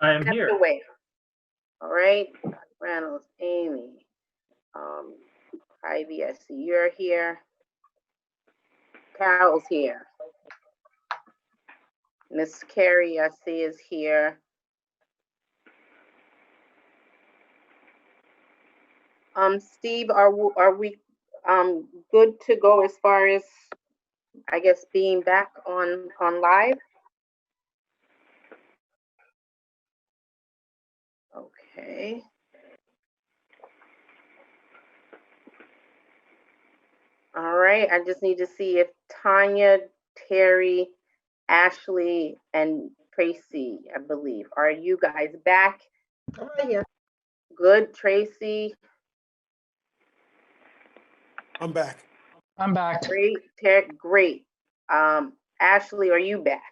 I am here. Away. All right, Reynolds, Amy, Ivy, I see you're here. Carol's here. Miss Carrie, I see is here. Steve, are we good to go as far as, I guess, being back on live? Okay. All right, I just need to see if Tanya, Terry, Ashley, and Tracy, I believe, are you guys back? Yeah. Good, Tracy. I'm back. I'm back. Great, great. Ashley, are you back?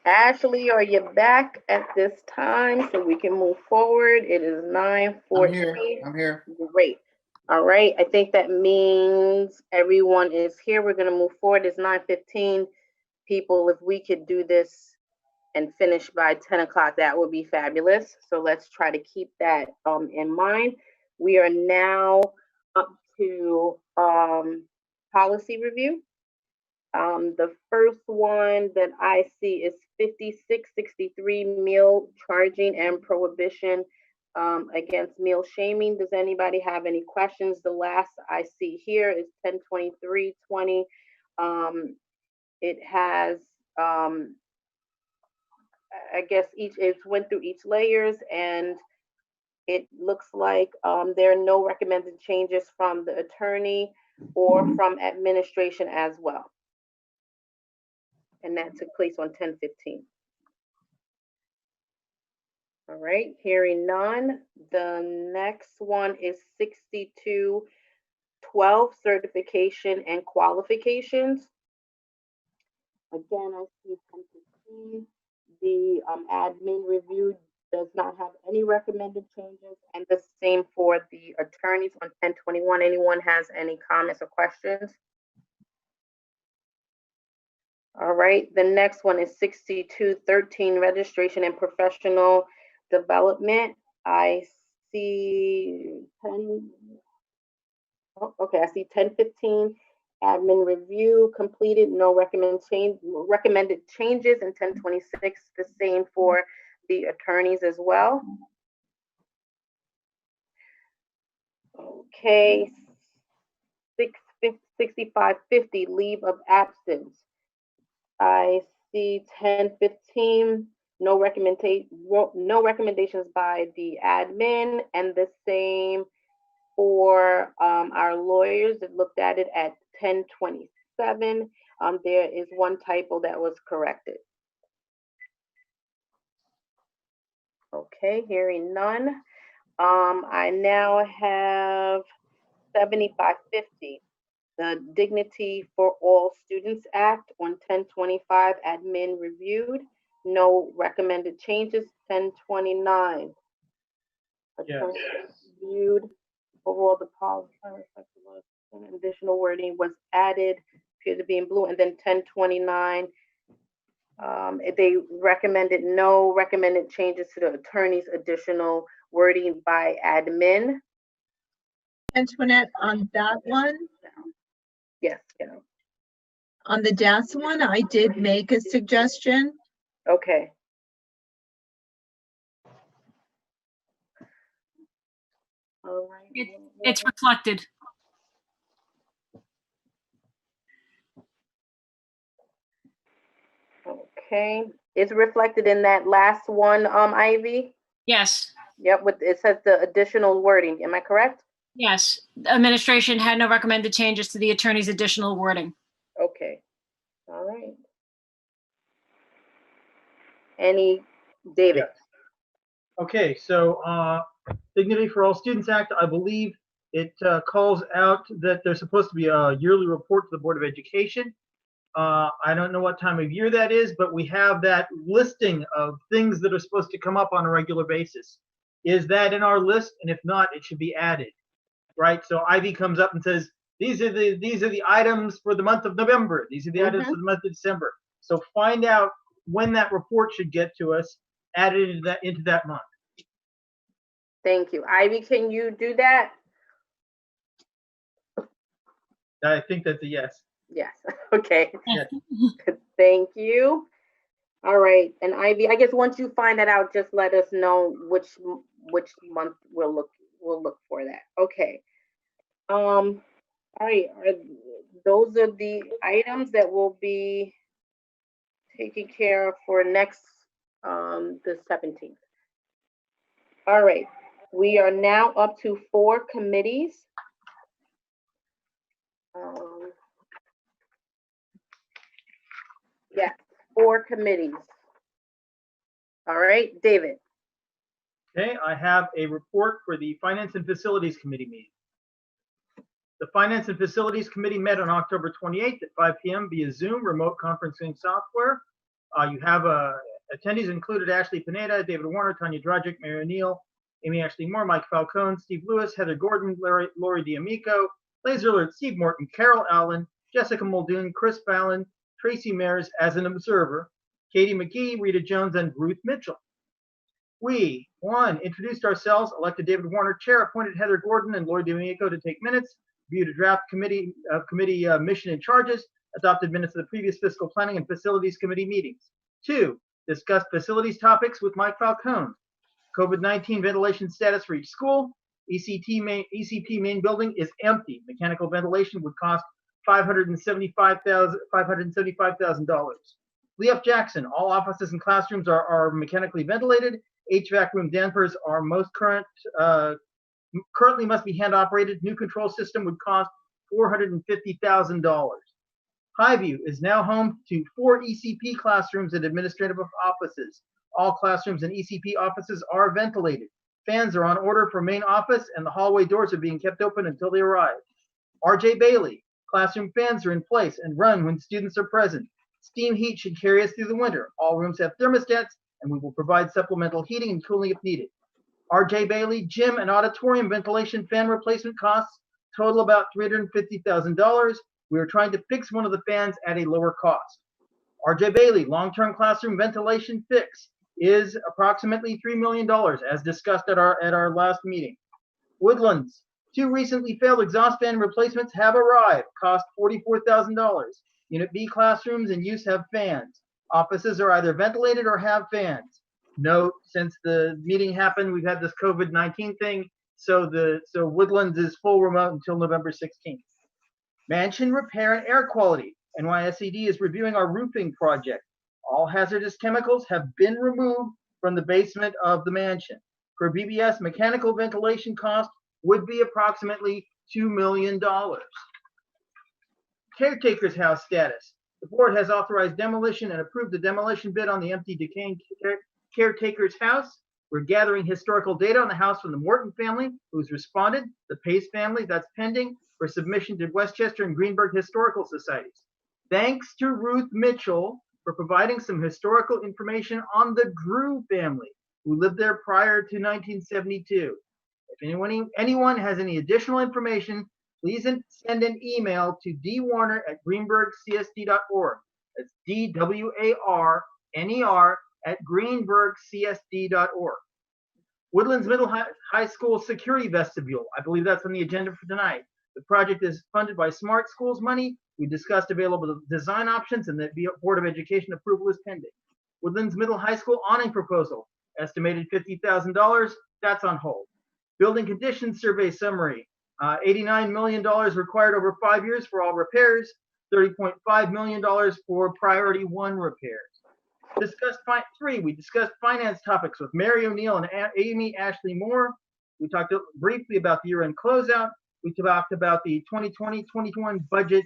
Ashley, are you back at this time so we can move forward? It is 9:14. I'm here. Great. All right. I think that means everyone is here. We're going to move forward. It's 9:15. People, if we could do this and finish by 10 o'clock, that would be fabulous. So let's try to keep that in mind. We are now up to policy review. The first one that I see is 5663, meal charging and prohibition against meal shaming. Does anybody have any questions? The last I see here is 102320. It has, I guess it went through each layers, and it looks like there are no recommended changes from the attorney or from administration as well. And that took place on 10/15. All right, hearing none. The next one is 6212, certification and qualifications. Again, I see 10/15. The admin review does not have any recommended changes, and the same for the attorneys on 10/21. Anyone has any comments or questions? All right, the next one is 6213, registration and professional development. I see 10, oh, okay, I see 10/15, admin review completed, no recommended changes, and 10/26, the same for the attorneys as well. Okay, 6550, leave of absence. I see 10/15, no recommendations by the admin, and the same for our lawyers that looked at it at 10/27. There is one typo that was corrected. Okay, hearing none. I now have 7550. The Dignity for All Students Act on 10/25, admin reviewed, no recommended changes. 10/29, Yes. reviewed. Overall, the policy and additional wording was added, appeared to be in blue. And then 10/29, they recommended no recommended changes to the attorney's additional wording by admin. Antoinette, on that one, Yes, yeah. on the DAS one, I did make a suggestion. Okay. All right. It's reflected. Okay, it's reflected in that last one, Ivy? Yes. Yep, it says the additional wording, am I correct? Yes, administration had no recommended changes to the attorney's additional wording. Okay, all right. David? Yes. Okay, so Dignity for All Students Act, I believe it calls out that there's supposed to be a yearly report to the Board of Education. I don't know what time of year that is, but we have that listing of things that are supposed to come up on a regular basis. Is that in our list? And if not, it should be added, right? So Ivy comes up and says, these are the items for the month of November. These are the items for the month of December. So find out when that report should get to us, add it into that month. Thank you. Ivy, can you do that? I think that's a yes. Yes, okay. Yes. Thank you. All right, and Ivy, I guess once you find that out, just let us know which month we'll look for that. Okay. All right, those are the items that will be taken care of for next, the 17th. All right, we are now up to 4 committees. Yes, 4 committees. All right, David. Okay, I have a report for the Finance and Facilities Committee meeting. The Finance and Facilities Committee met on October 28th at 5 p.m. via Zoom remote conferencing software. You have attendees included Ashley Pineda, David Warner, Tanya Dragic, Mary O'Neill, Amy Ashley Moore, Mike Falcone, Steve Lewis, Heather Gordon, Lori D'Amico, Laser Alert, Steve Morton, Carol Allen, Jessica Muldoon, Chris Fallon, Tracy Mares as an observer, Katie McGee, Rita Jones, and Ruth Mitchell. We, 1, introduced ourselves, elected David Warner chair, appointed Heather Gordon and Lori D'Amico to take minutes, viewed a draft committee mission and charges, adopted minutes of the previous fiscal planning and facilities committee meetings. 2, discussed facilities topics with Mike Falcone. COVID-19 ventilation status for each school. ECP main building is empty. Mechanical ventilation would cost $575,000. Leof Jackson, all offices and classrooms are mechanically ventilated. HVAC room dampers are currently must be hand operated. New control system would cost $450,000. Highview is now home to 4 ECP classrooms and administrative offices. All classrooms and ECP offices are ventilated. Fans are on order for main office and the hallway doors are being kept open until they arrive. RJ Bailey, classroom fans are in place and run when students are present. Steam heat should carry us through the winter. All rooms have thermostats and we will provide supplemental heating and cooling if needed. RJ Bailey, gym and auditorium ventilation fan replacement costs total about $350,000. We are trying to fix one of the fans at a lower cost. RJ Bailey, long-term classroom ventilation fix is approximately $3 million as discussed at our last meeting. Woodlands, 2 recently failed exhaust fan replacements have arrived, cost $44,000. Unit B classrooms in use have fans. Offices are either ventilated or have fans. Note, since the meeting happened, we've had this COVID-19 thing, so Woodlands is full remote until November 16th. Mansion repair and air quality. NYSED is reviewing our roofing project. All hazardous chemicals have been removed from the basement of the mansion. For BBS, mechanical ventilation cost would be approximately $2 million. Caretaker's house status. The board has authorized demolition and approved the demolition bid on the empty decaying caretaker's house. We're gathering historical data on the house from the Morton family, who's responded, the Pace family, that's pending, for submission to Westchester and Greenburgh Historical Societies. Thanks to Ruth Mitchell for providing some historical information on the Drew family, who lived there prior to 1972. If anyone has any additional information, please send an email to dwarner@greenburghcsd.org. That's DWARNER@greenburghcsd.org. Woodlands Middle High School Security Vestibule. I believe that's on the agenda for tonight. The project is funded by Smart Schools money. We discussed available design options and the Board of Education approval is pending. Woodlands Middle High School awning proposal, estimated $50,000. That's on hold. Building conditions survey summary. $89 million required over 5 years for all repairs, $30.5 million for priority 1 repairs. We discussed finance topics with Mary O'Neill and Amy Ashley Moore. We talked briefly about the year-end closeout. We talked about the 2020-21 budget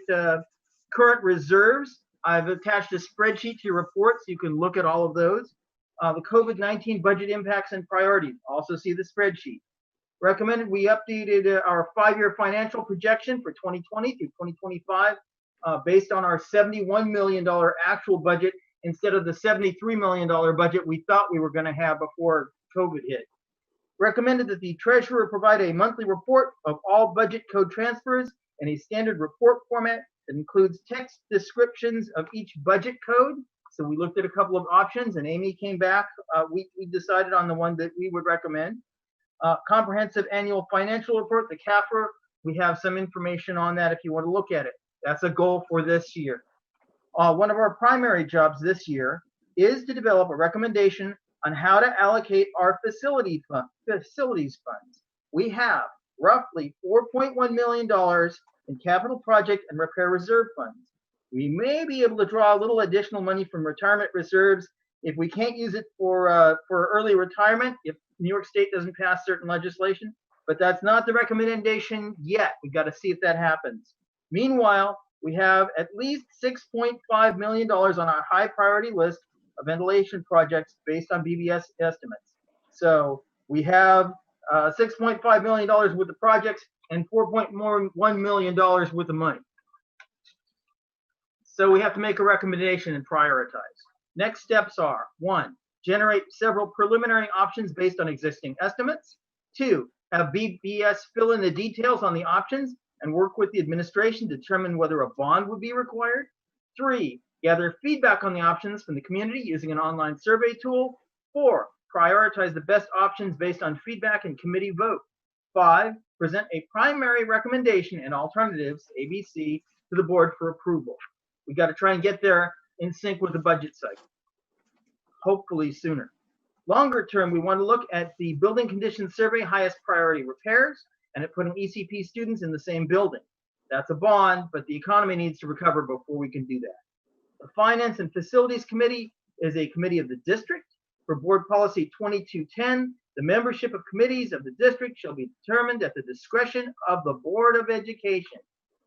current reserves. I've attached a spreadsheet to your report so you can look at all of those. The COVID-19 budget impacts and priorities. Also see the spreadsheet. Recommended we updated our 5-year financial projection for 2020 through 2025 based on our $71 million actual budget instead of the $73 million budget we thought we were going to have before COVID hit. Recommended that the treasurer provide a monthly report of all budget code transfers in a standard report format that includes text descriptions of each budget code. So we looked at a couple of options and Amy came back. We decided on the one that we would recommend. Comprehensive annual financial report, the CAFR. We have some information on that if you want to look at it. That's a goal for this year. One of our primary jobs this year is to develop a recommendation on how to allocate our facilities funds. We have roughly $4.1 million in capital project and repair reserve funds. We may be able to draw a little additional money from retirement reserves if we can't use it for early retirement, if New York State doesn't pass certain legislation, but that's not the recommendation yet. We've got to see if that happens. Meanwhile, we have at least $6.5 million on our high priority list of ventilation projects based on BBS estimates. So we have $6.5 million worth of projects and $4.1 million worth of money. So we have to make a recommendation and prioritize. Next steps are: 1, generate several preliminary options based on existing estimates. 2, have BBS fill in the details on the options and work with the administration to determine whether a bond would be required. 3, gather feedback on the options from the community using an online survey tool. 4, prioritize the best options based on feedback and committee vote. 5, present a primary recommendation and alternatives, ABC, to the board for approval. We got to try and get there in sync with the budget cycle, hopefully sooner. Longer term, we want to look at the building condition survey, highest priority repairs, and at putting ECP students in the same building. That's a bond, but the economy needs to recover before we can do that. The Finance and Facilities Committee is a committee of the district. For Board Policy 2210, the membership of committees of the district shall be determined at the discretion of the Board of Education.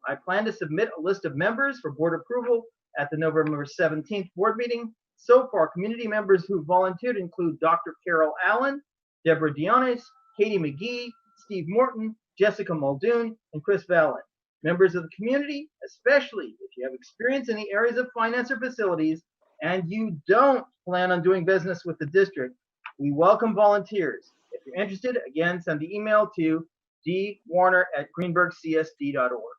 I plan to submit a list of members for board approval at the November 17th board meeting. So far, community members who volunteered include Dr. Carol Allen, Deborah Dionis, Katie McGee, Steve Morton, Jessica Muldoon, and Chris Vallon. Members of the community, especially if you have experience in the areas of finance or facilities, and you don't plan on doing business with the district, we welcome volunteers. If you're interested, again, send the email to dwarner@greenburghcsd.org.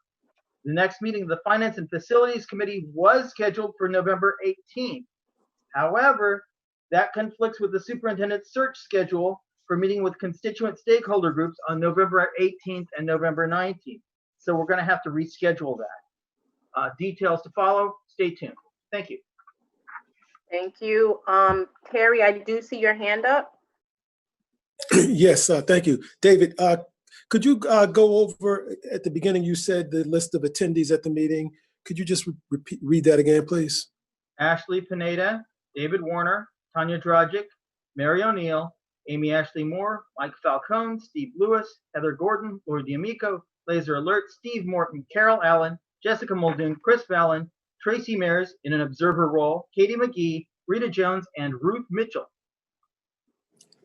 The next meeting of the Finance and Facilities Committee was scheduled for November 18th. However, that conflicts with the superintendent's search schedule for meeting with constituent stakeholder groups on November 18th and November 19th. So we're going to have to reschedule that. Details to follow. Stay tuned. Thank you. Thank you. Terry, I do see your hand up. Yes, thank you. David, could you go over, at the beginning, you said the list of attendees at the meeting. Could you just read that again, please? Ashley Pineda, David Warner, Tanya Dragic, Mary O'Neill, Amy Ashley Moore, Mike Falcone, Steve Lewis, Heather Gordon, Lori D'Amico, Laser Alert, Steve Morton, Carol Allen, Jessica Muldoon, Chris Vallon, Tracy Mears in an observer role, Katie McGee, Rita Jones, and Ruth Mitchell.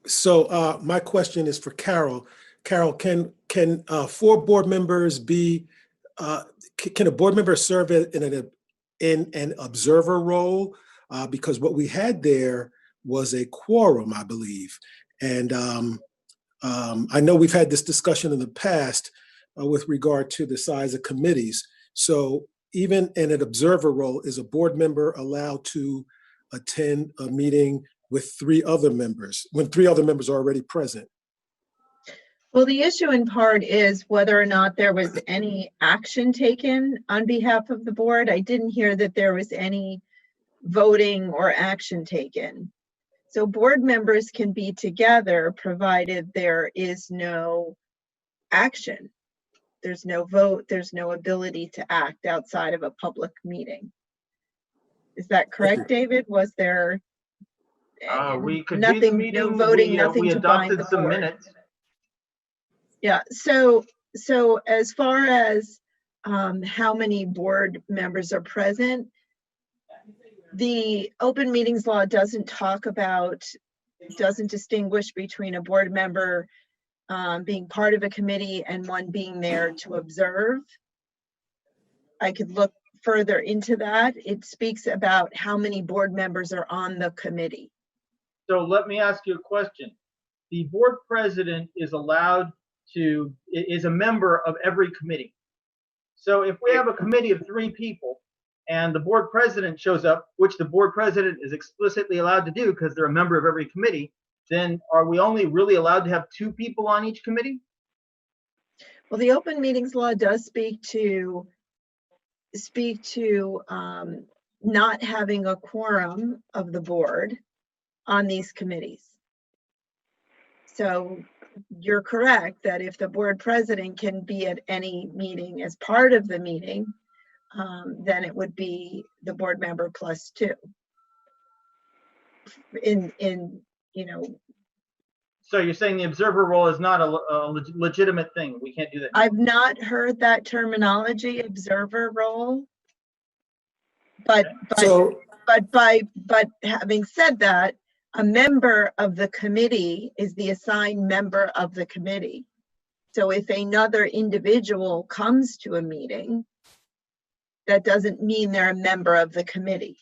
So my question is for Carol. Carol, can 4 board members be, can a board member serve in an observer role? Because what we had there was a quorum, I believe. And I know we've had this discussion in the past with regard to the size of committees. So even in an observer role, is a board member allowed to attend a meeting with 3 other members when 3 other members are already present? Well, the issue in part is whether or not there was any action taken on behalf of the board. I didn't hear that there was any voting or action taken. So board members can be together provided there is no action. There's no vote, there's no ability to act outside of a public meeting. Is that correct, David? Was there We could do the nothing, meeting. no voting, we nothing to bind adopted the some board? minutes. Yeah, so as far as how many board members are present, the open meetings law doesn't distinguish between a board member being part of a committee and one being there to observe. I could look further into that. It speaks about how many board members are on the committee. So let me ask you a question. The board president is a member of every committee. So if we have a committee of 3 people and the board president shows up, which the board president is explicitly allowed to do because they're a member of every committee, then are we only really allowed to have 2 people on each committee? Well, the open meetings law does speak to not having a quorum of the board on these committees. So you're correct that if the board president can be at any meeting as part of the meeting, then it would be the board member plus 2. So you're saying the observer role is not a legitimate thing? We can't do that? I've not heard that terminology, observer role. But having said that, a member of the committee is the assigned member of the committee. So if another individual comes to a meeting, that doesn't mean they're a member of the committee.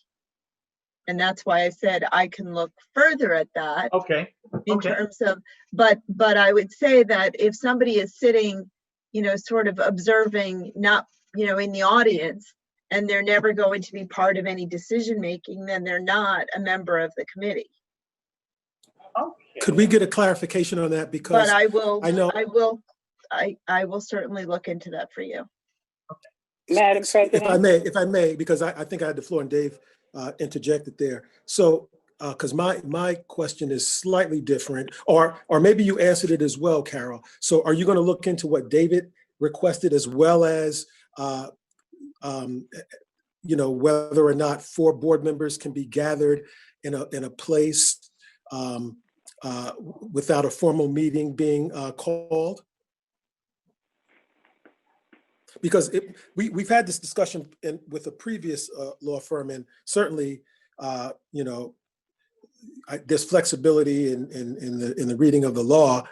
And that's why I said I can look further at that. Okay. In terms of, but I would say that if somebody is sitting, sort of observing, not, in the audience, and they're never going to be part of any decision making, then they're not a member of the committee. Okay. Could we get a clarification on that? Because But I will certainly look into that for you. Madam President? If I may, because I think I had the floor and Dave interjected there. So, because my question is slightly different, or maybe you answered it as well, Carol. So are you going to look into what David requested as well as, whether or not 4 board members can be gathered in a place without a formal meeting being called? Because we've had this discussion with a previous law firm, and certainly, there's flexibility in the reading of the law.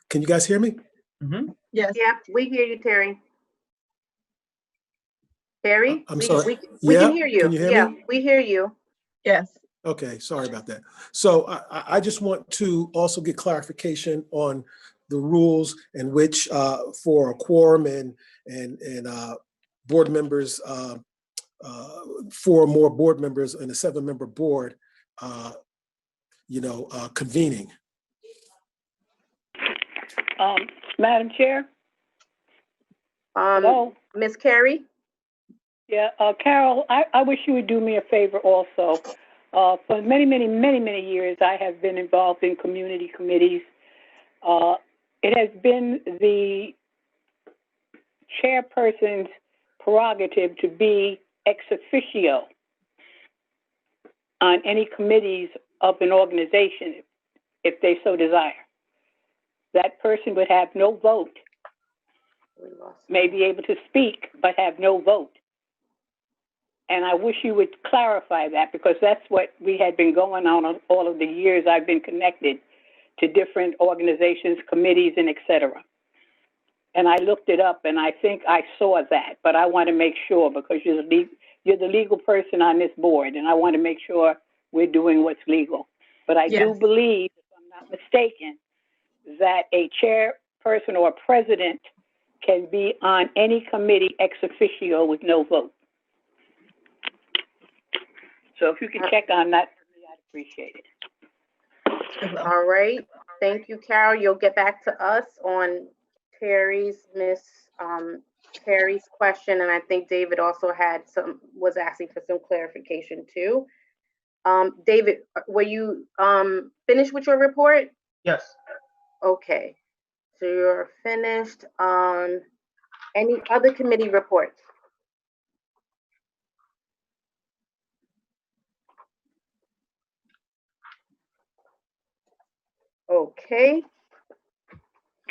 Can you guys hear me? Mm-hmm. Yes. Yeah, we hear you, Terry. Terry? I'm sorry. We Yeah? can hear you. Can you hear Yeah, me? we hear you. Yes. Okay, sorry about that. So I just want to also get clarification on the rules in which for a quorum and board members, 4 or more board members and a 7-member board, convening. Madam Chair? Hello? Ms. Carey? Yeah, Carol, I wish you would do me a favor also. For many, many, many, many years, I have been involved in community committees. It has been the chairperson's prerogative to be ex officio on any committees of an organization, if they so desire. That person would have no vote, may be able to speak, but have no vote. And I wish you would clarify that, because that's what we had been going on all of the years I've been connected to different organizations, committees, and et cetera. And I looked it up, and I think I saw that, but I want to make sure, because you're the legal person on this board, and I want to make sure we're doing what's legal. But I do believe, if I'm not mistaken, that a chairperson or a president can be on any committee ex officio with no vote. So if you can check on that for me, I'd appreciate it. All right. Thank you, Carol. You'll get back to us on Terry's question, and I think David also was asking for some clarification too. David, were you finished with your report? Yes. Okay, so you're finished. Any other committee reports? Okay.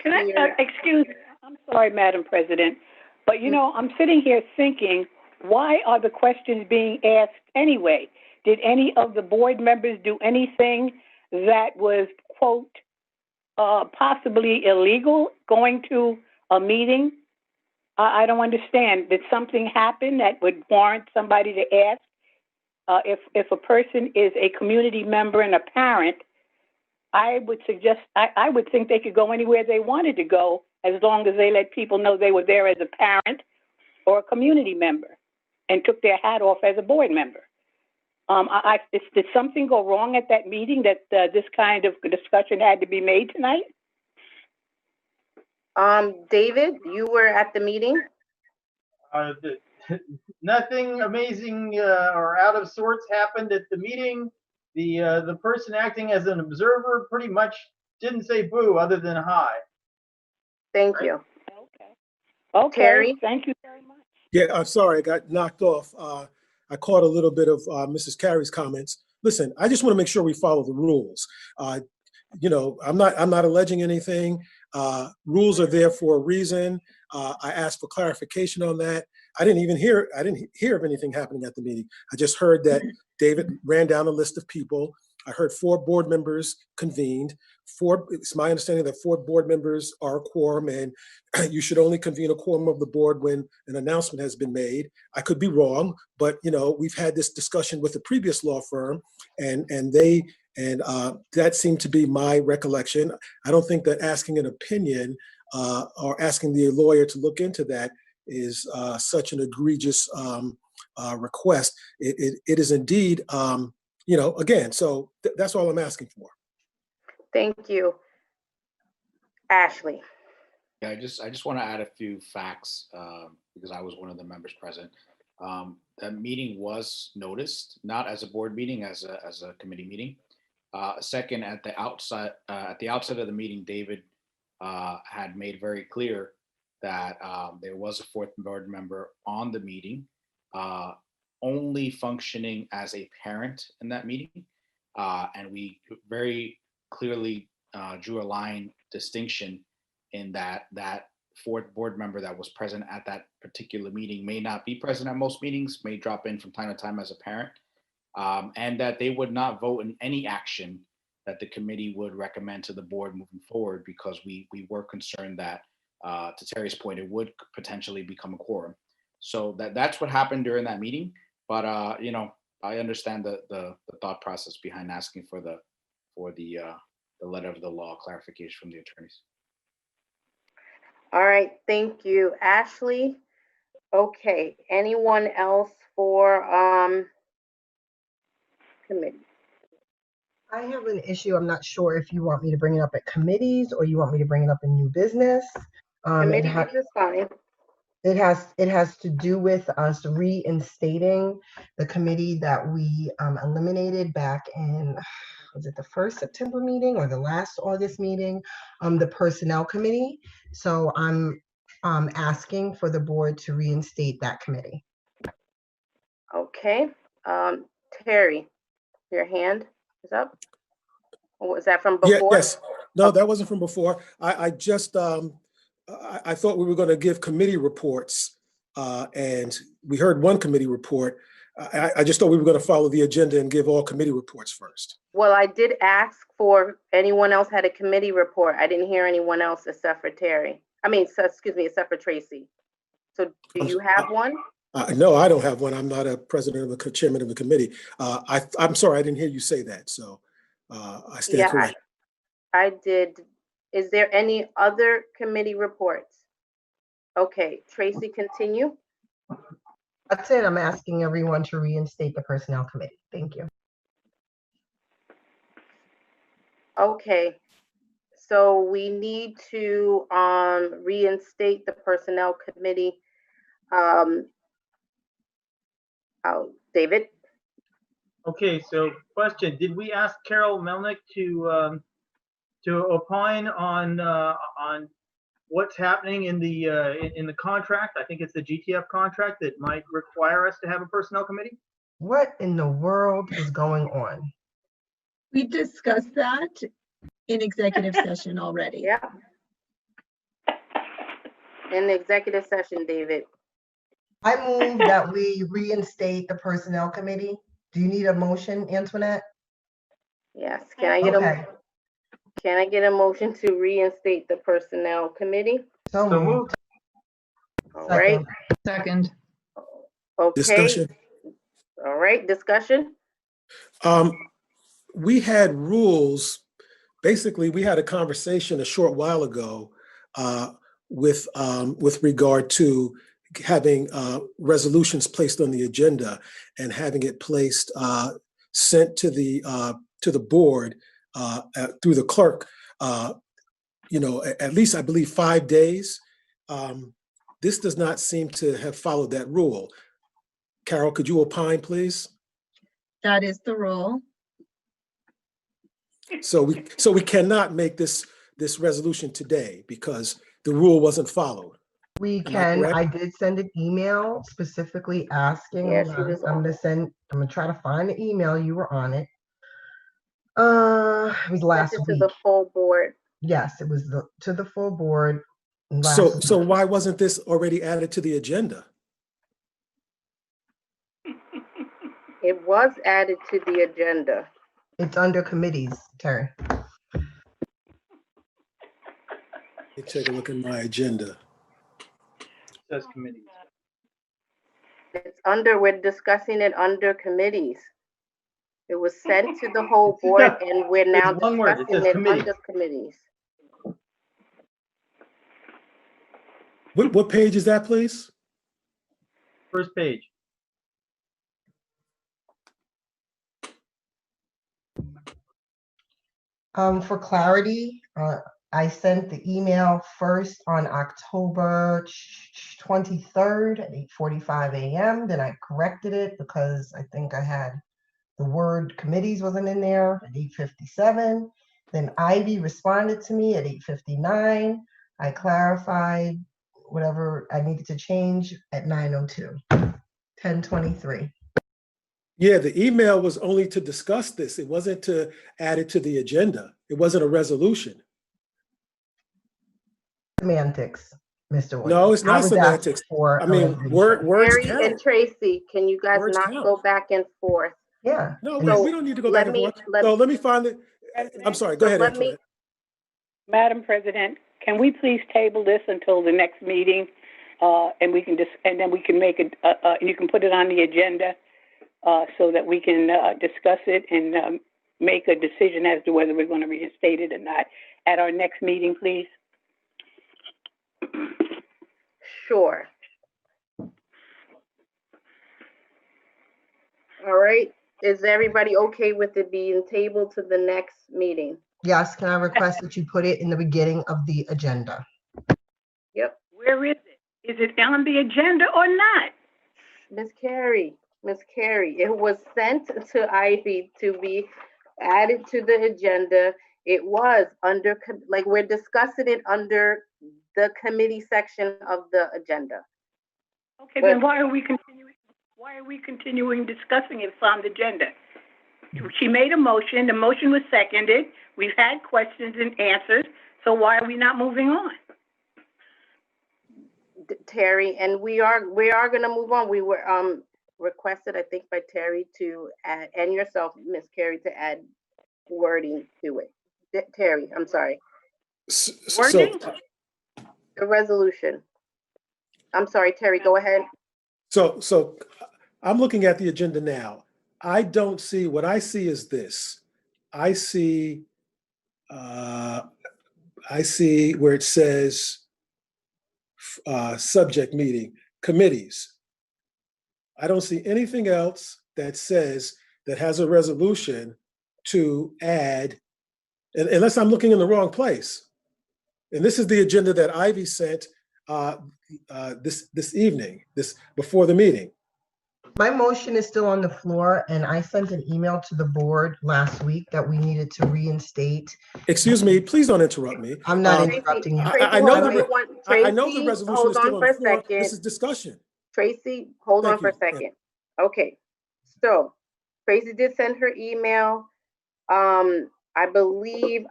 Can I, here. excuse, I'm sorry, Madam President, but you know, I'm sitting here thinking, why are the questions being asked anyway? Did any of the board members do anything that was, quote, possibly illegal going to a meeting? I don't understand. Did something happen that would warrant somebody to ask? If a person is a community member and a parent, I would suggest, I would think they could go anywhere they wanted to go as long as they let people know they were there as a parent or a community member and took their hat off as a board member. Did something go wrong at that meeting that this kind of discussion had to be made tonight? David, you were at the meeting? Nothing amazing or out of sorts happened at the meeting. The person acting as an observer pretty much didn't say boo other than hi. Thank you. Okay. Okay, Terry? thank you very much. Yeah, I'm sorry, I got knocked off. I caught a little bit of Mrs. Carey's comments. Listen, I just want to make sure we follow the rules. You know, I'm not alleging anything. Rules are there for a reason. I asked for clarification on that. I didn't hear of anything happening at the meeting. I just heard that David ran down a list of people. I heard 4 board members convened. It's my understanding that 4 board members are a quorum, and you should only convene a quorum of the board when an announcement has been made. I could be wrong, but you know, we've had this discussion with the previous law firm, and that seemed to be my recollection. I don't think that asking an opinion or asking the lawyer to look into that is such an egregious request. It is indeed, you know, again, so that's all I'm asking for. Thank you. Ashley? Yeah, I just want to add a few facts because I was one of the members present. That meeting was noticed, not as a board meeting, as a committee meeting. Second, at the outset of the meeting, David had made very clear that there was a 4th board member on the meeting, only functioning as a parent in that meeting, and we very clearly drew a line distinction in that 4th board member that was present at that particular meeting may not be present at most meetings, may drop in from time to time as a parent, and that they would not vote in any action that the committee would recommend to the board moving forward, because we were concerned that, to Terry's point, it would potentially become a quorum. So that's what happened during that meeting. But you know, I understand the thought process behind asking for the letter of the law clarification from the attorneys. All right, thank you, Ashley. Okay, anyone else for committee? I have an issue. I'm not sure if you want me to bring it up at committees or you want me to bring it up in new business. Committee is fine. It has to do with us reinstating the committee that we eliminated back in, was it the first September meeting or the last August meeting? The personnel committee. So I'm asking for the board to reinstate that committee. Okay, Terry, your hand is up. Or was that from before? Yeah, yes. No, that wasn't from before. I just, I thought we were going to give committee reports, and we heard one committee report. I just thought we were going to follow the agenda and give all committee reports first. Well, I did ask for anyone else had a committee report. I didn't hear anyone else except for Terry. Excuse me, except for Tracy. So do you have one? No, I don't have one. I'm not a president of a chairman of a committee. I'm sorry, I didn't hear you say that. So I stand corrected. I did. Is there any other committee reports? Okay, Tracy, continue. That's it. I'm asking everyone to reinstate the personnel committee. Thank you. Okay, so we need to reinstate the personnel committee. David? Okay, so question, did we ask Carol Melnick to opine on what's happening in the contract? I think it's the GTF contract that might require us to have a personnel committee. What in the world is going on? We discussed that in executive session already. Yeah. in the executive session, David. I move that we reinstate the Personnel Committee. Do you need a motion, Antoinette? Yes, can I get a, Okay, can I get a motion to reinstate the Personnel Committee? so So moved. moved. All right, Second. okay, Discussion. all right, discussion? We had rules, basically, we had a conversation a short while ago with regard to having resolutions placed on the agenda and having it placed, sent to the board through the clerk, at least I believe 5 days. This does not seem to have followed that rule. Carol, could you opine, please? That is the rule. So we cannot make this resolution today because the rule wasn't followed. We Am I can, correct? I did send an email specifically asking, Yeah, hold she on, was I'm on. gonna try to find the email, you were on it. It was last Sent it to week. the full board. Yes, it was to the full board last So week. why wasn't this already added to the agenda? It was added to the agenda. It's under committees, Terry. Let me take a look at my agenda. Says committees. It's under, we're discussing it under committees. It was sent to the whole board and we're now It's one word. It discussing says it committees. under committees. What page is that, please? First page. For clarity, I sent the email first on October 23rd at 8:45 a.m. Then I corrected it because I think I had the word committees wasn't in there at 8:57. Then Ivy responded to me at 8:59. I clarified whatever I needed to change at 9:02, 10:23. Yeah, the email was only to discuss this. It wasn't to add it to the agenda. It wasn't a resolution. Semantics, Mr. Williams. No, it's I not was asking semantics. for I a mean, resolution. words Mary count. and Tracy, can you guys Words not count. go back and forth? Yeah. No, and So we don't need to go let back and me- forth. let- So let me find it. I'm sorry, go So ahead, let me- Antoinette. Madam President, can we please table this until the next meeting? And we can and then we can make it, you can put it on the agenda, so that we can, discuss it and, make a decision as to whether we're going to reinstate it or not at our next meeting, please. Sure. All right, is everybody okay with it being tabled to the next meeting? Yes, can I request that you put it in the beginning of the agenda? Yep, Where is it? Is it on the agenda or not? Miss Carrie, it was sent to Ivy to be added to the agenda. It was under, like, we're discussing it under the committee section of the agenda. Okay, then why are we continuing? Why are we continuing discussing it? It's on the agenda. She made a motion. The motion was seconded. We've had questions and answers. So why are we not moving on? Terry, and we are gonna move on. We were requested, I think, by Terry to add, and yourself, Miss Carrie, to add wording to it. Terry, I'm sorry. So, Wording? The resolution. I'm sorry, Terry, go ahead. so I'm looking at the agenda now. I don't see, what I see is this. I see where it says subject meeting, committees. I don't see anything else that says, that has a resolution to add, unless I'm looking in the wrong place. And this is the agenda that Ivy sent this evening, before the meeting. My motion is still on the floor, and I sent an email to the board last week that we needed to reinstate. Excuse me, please don't interrupt me. I'm not interrupting you. Tracy, I know hold on the one- I know the Tracy, resolution hold is still on on for the a floor. second. This is discussion. Tracy, hold on Thank for a you. Yeah. second. Okay, so Tracy did send her email. I believe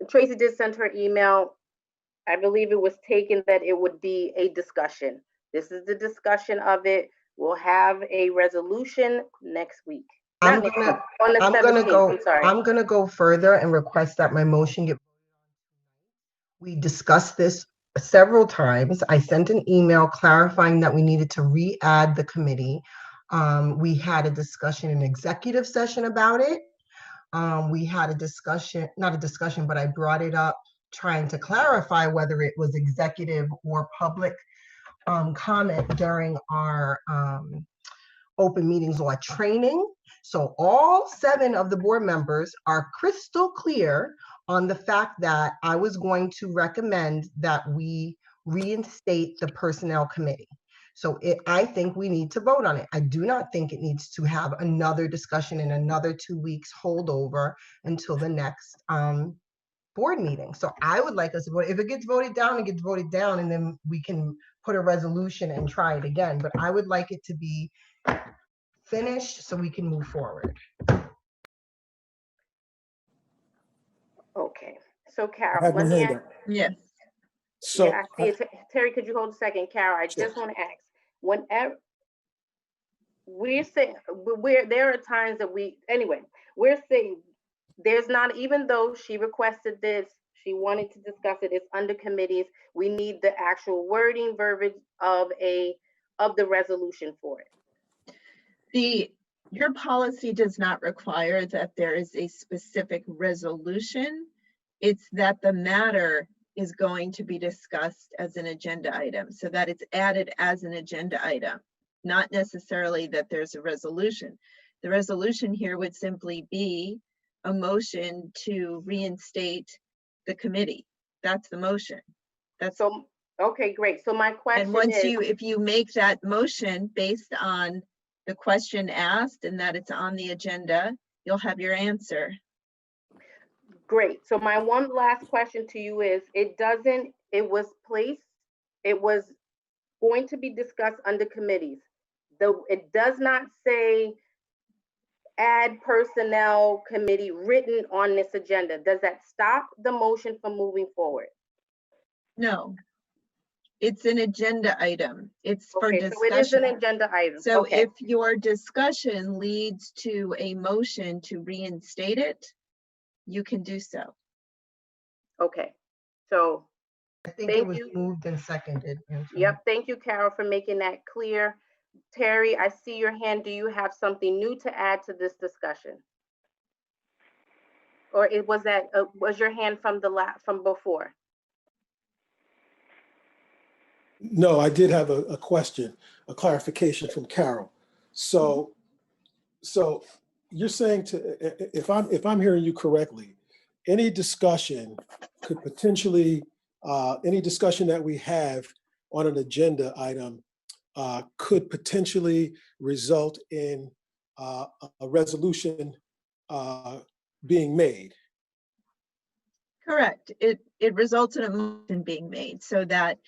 Tracy did send her email I believe it was taken that it would be a discussion. This is the discussion of it. We'll have a resolution next week. I'm Not next gonna, week, on the I'm gonna 17th, go, I'm sorry. I'm gonna go further and request that my motion get. We discussed this several times. I sent an email clarifying that we needed to re-add the committee. We had a discussion in executive session about it. We had a discussion, not a discussion, but I brought it up trying to clarify whether it was executive or public comment during our open meetings law training. So all 7 of the board members are crystal clear on the fact that I was going to recommend that we reinstate the personnel committee. So I think we need to vote on it. I do not think it needs to have another discussion in another 2 weeks holdover until the next board meeting. So I would like us to vote. If it gets voted down, it gets voted down, and then we can put a resolution and try it again. But I would like it to be finished so we can move forward. Okay, so I Carol, have my let me hand ask, up. Yes. So, yeah, I see it. Terry, could you hold a second? Carol, I Sure. just want to ask, whenever we're saying, there are times that we're saying there's not, even though she requested this, she wanted to discuss it, it's under committees, we need the actual wording, verbiage of the resolution for it. Your policy does not require that there is a specific resolution. It's that the matter is going to be discussed as an agenda item, so that it's added as an agenda item, not necessarily that there's a resolution. The resolution here would simply be a motion to reinstate the committee. That's the motion. That's So, okay, great. So my and question once is, if you make that motion based on the question asked and that it's on the agenda, you'll have your answer. great. So my one last question to you is, it was going to be discussed under committees. Though it does not say add personnel committee written on this agenda. Does that stop the motion from moving forward? No, it's an agenda item. It's for Okay, so it is an discussion. agenda item. So Okay, if your discussion leads to a motion to reinstate it, you can do so. okay. So, I think it thank was you. moved and seconded. Angela. Yep, thank you, Carol, for making that clear. Terry, I see your hand. Do you have something new to add to this discussion? Or was your hand from from before? no, I did have a question, a clarification from Carol. So you're saying if I'm hearing you correctly, any discussion could potentially, any discussion that we have on an agenda item could potentially result in a resolution being made. Correct. It results in a motion being made so that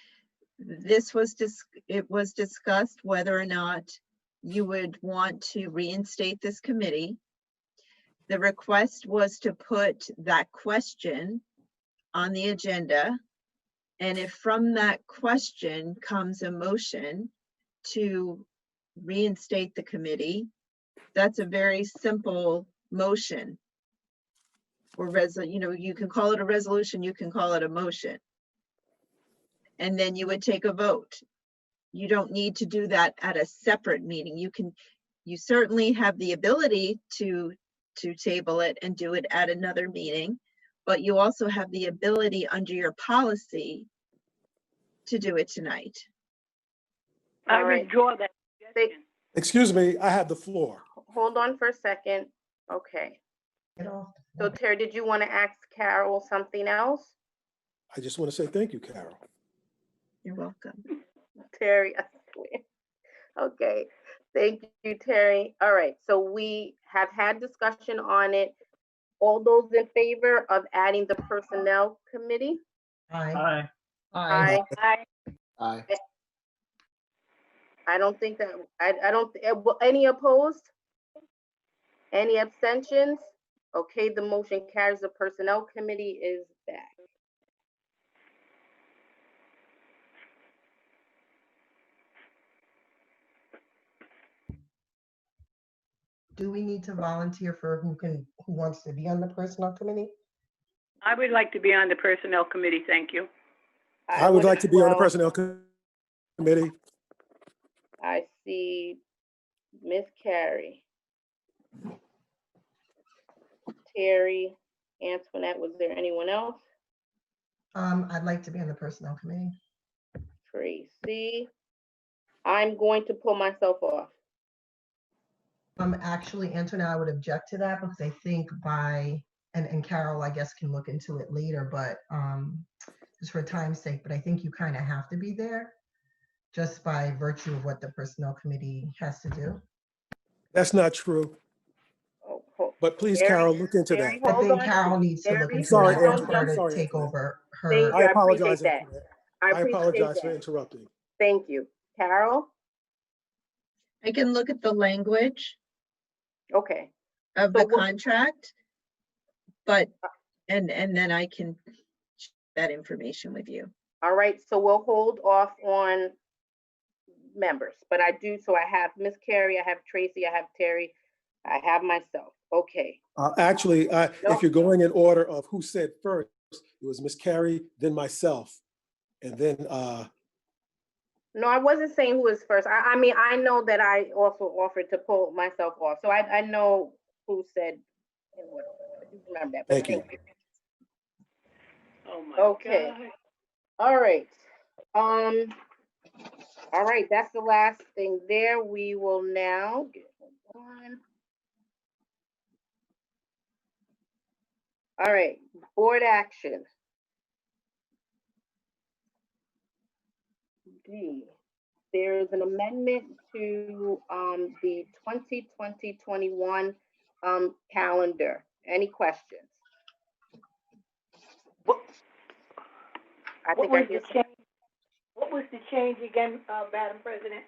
it was discussed whether or not you would want to reinstate this committee. The request was to put that question on the agenda. And if from that question comes a motion to reinstate the committee, that's a very simple motion. Or you can call it a resolution, you can call it a motion. And then you would take a vote. You don't need to do that at a separate meeting. You certainly have the ability to table it and do it at another meeting, but you also have the ability under your policy to do it tonight. I All right. withdraw that suggestion. Excuse me, I have the floor. Hold on for a second. Okay. Get off. So Terry, did you want to ask Carol something else? I just want to say thank you, Carol. You're welcome. Terry, I swear. Okay, thank you, Terry. All right, so we have had discussion on it. All those in favor of adding the personnel committee? Aye. Aye. Aye. I don't think that, I don't, any opposed? Any abstentions? Okay, the motion carries. The personnel committee is back. do we need to volunteer for who wants to be on the personnel committee? I would like to be on the personnel committee, thank you. I would like to be on the well. personnel committee. I see Miss Carrie. Terry, Antoinette, was there anyone else? I'd like to be on the personnel committee. Tracy. I'm going to pull myself off. Actually, Antoinette, I would object to that because I think and Carol, I guess, can look into it later, but just for time's sake, but I think you kind of have to be there just by virtue of what the personnel committee has to do. That's not true. Oh, But please, Terry, Carol, look into that. Terry, I hold think on. Carol needs to look Terry, into Sorry, that. I hold want her on. to Sorry, take Antoinette. over Thank her. you. I apologize, appreciate that. Antoinette. I I apologize appreciate for that. interrupting. Thank you. Carol? I can look at the language Okay. of So the what- contract, but, and then I can share that information with you. All right, so we'll hold off on members, but I do, so I have Miss Carrie, I have Tracy, I have Terry, I have myself. Okay. Actually, No. if you're going in order of who said first, it was Miss Carrie, then myself, and then No, I wasn't saying who was first. I mean, I know that I also offered to pull myself off, so I know who said in order. I do remember that, but Thank you. Oh my Okay. God. All right. All right, that's the last thing there. We will now get on. All right, board action. D. There is an amendment to the 2020-21 calendar. Any questions? What I what think I was the hear change? What was the change again, Madam President?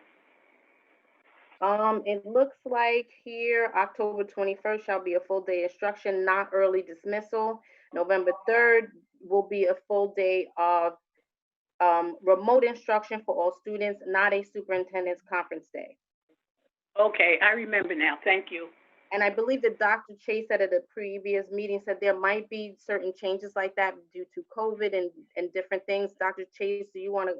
It looks like here, October 21st shall be a full day instruction, not early dismissal. November 3rd will be a full day of remote instruction for all students, not a superintendent's conference day. Okay, I remember now. Thank you. And I believe that Dr. Chase said at a previous meeting said there might be certain changes like that due to COVID and different things. Dr. Chase, do you want to,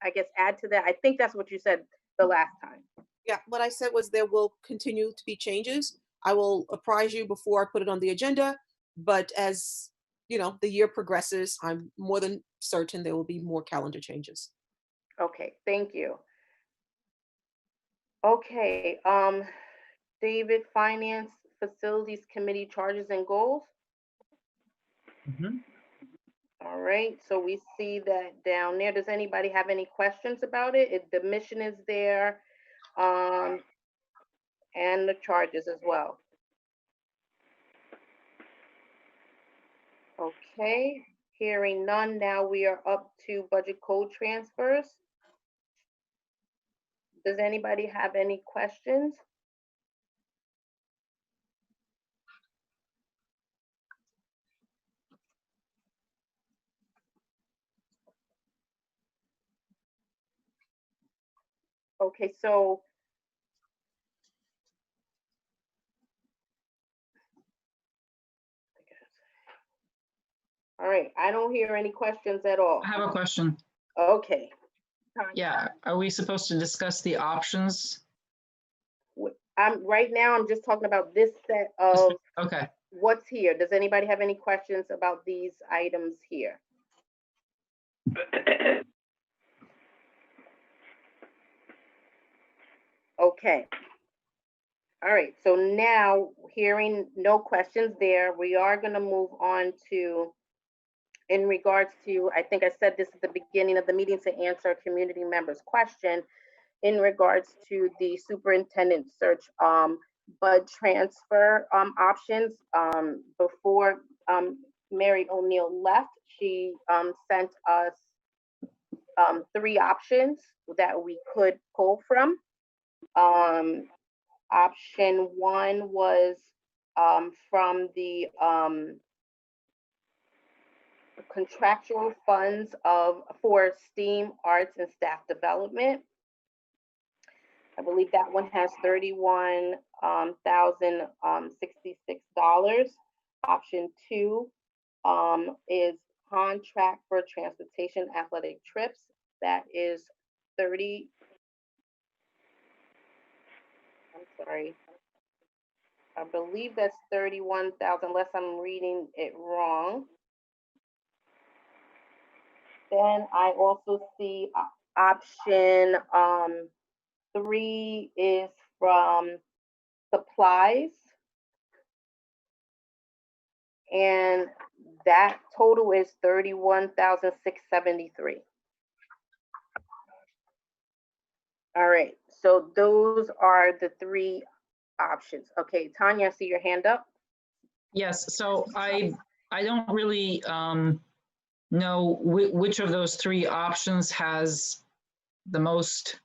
I guess, add to that? I think that's what you said the last time. Yeah, what I said was there will continue to be changes. I will apprise you before I put it on the agenda, but as you know, the year progresses, I'm more than certain there will be more calendar changes. Okay, thank you. Okay, David, Finance Facilities Committee charges and goals. Mhm. All right, so we see that down there. Does anybody have any questions about it? The mission is there, and the charges as well. Okay, hearing none, now we are up to budget code transfers. Does anybody have any questions? Okay, so all right, I don't hear any questions at all. I have a question. Okay. Yeah, are we supposed to discuss the options? Right now, I'm just talking about this set of Okay, what's here. Does anybody have any questions about these items here? Okay. All right, so now hearing no questions there, we are gonna move on to, in regards to, I think I said this at the beginning of the meeting to answer a community member's question in regards to the superintendent search bud transfer options. Before Mary O'Neill left, she sent us 3 options that we could pull from. Option 1 was from the contractual funds for STEAM, arts, and staff development. I believe that one has 31 $1,066. Option 2 is contract for transportation athletic trips. That is 30. I'm sorry. I believe that's 31,000, unless I'm reading it wrong. Then I also see option 3 is from supplies. And that total is 31,673. All right, so those are the 3 options. Okay, Tanya, I see your hand up. Yes, so I don't really know which of those 3 options has the most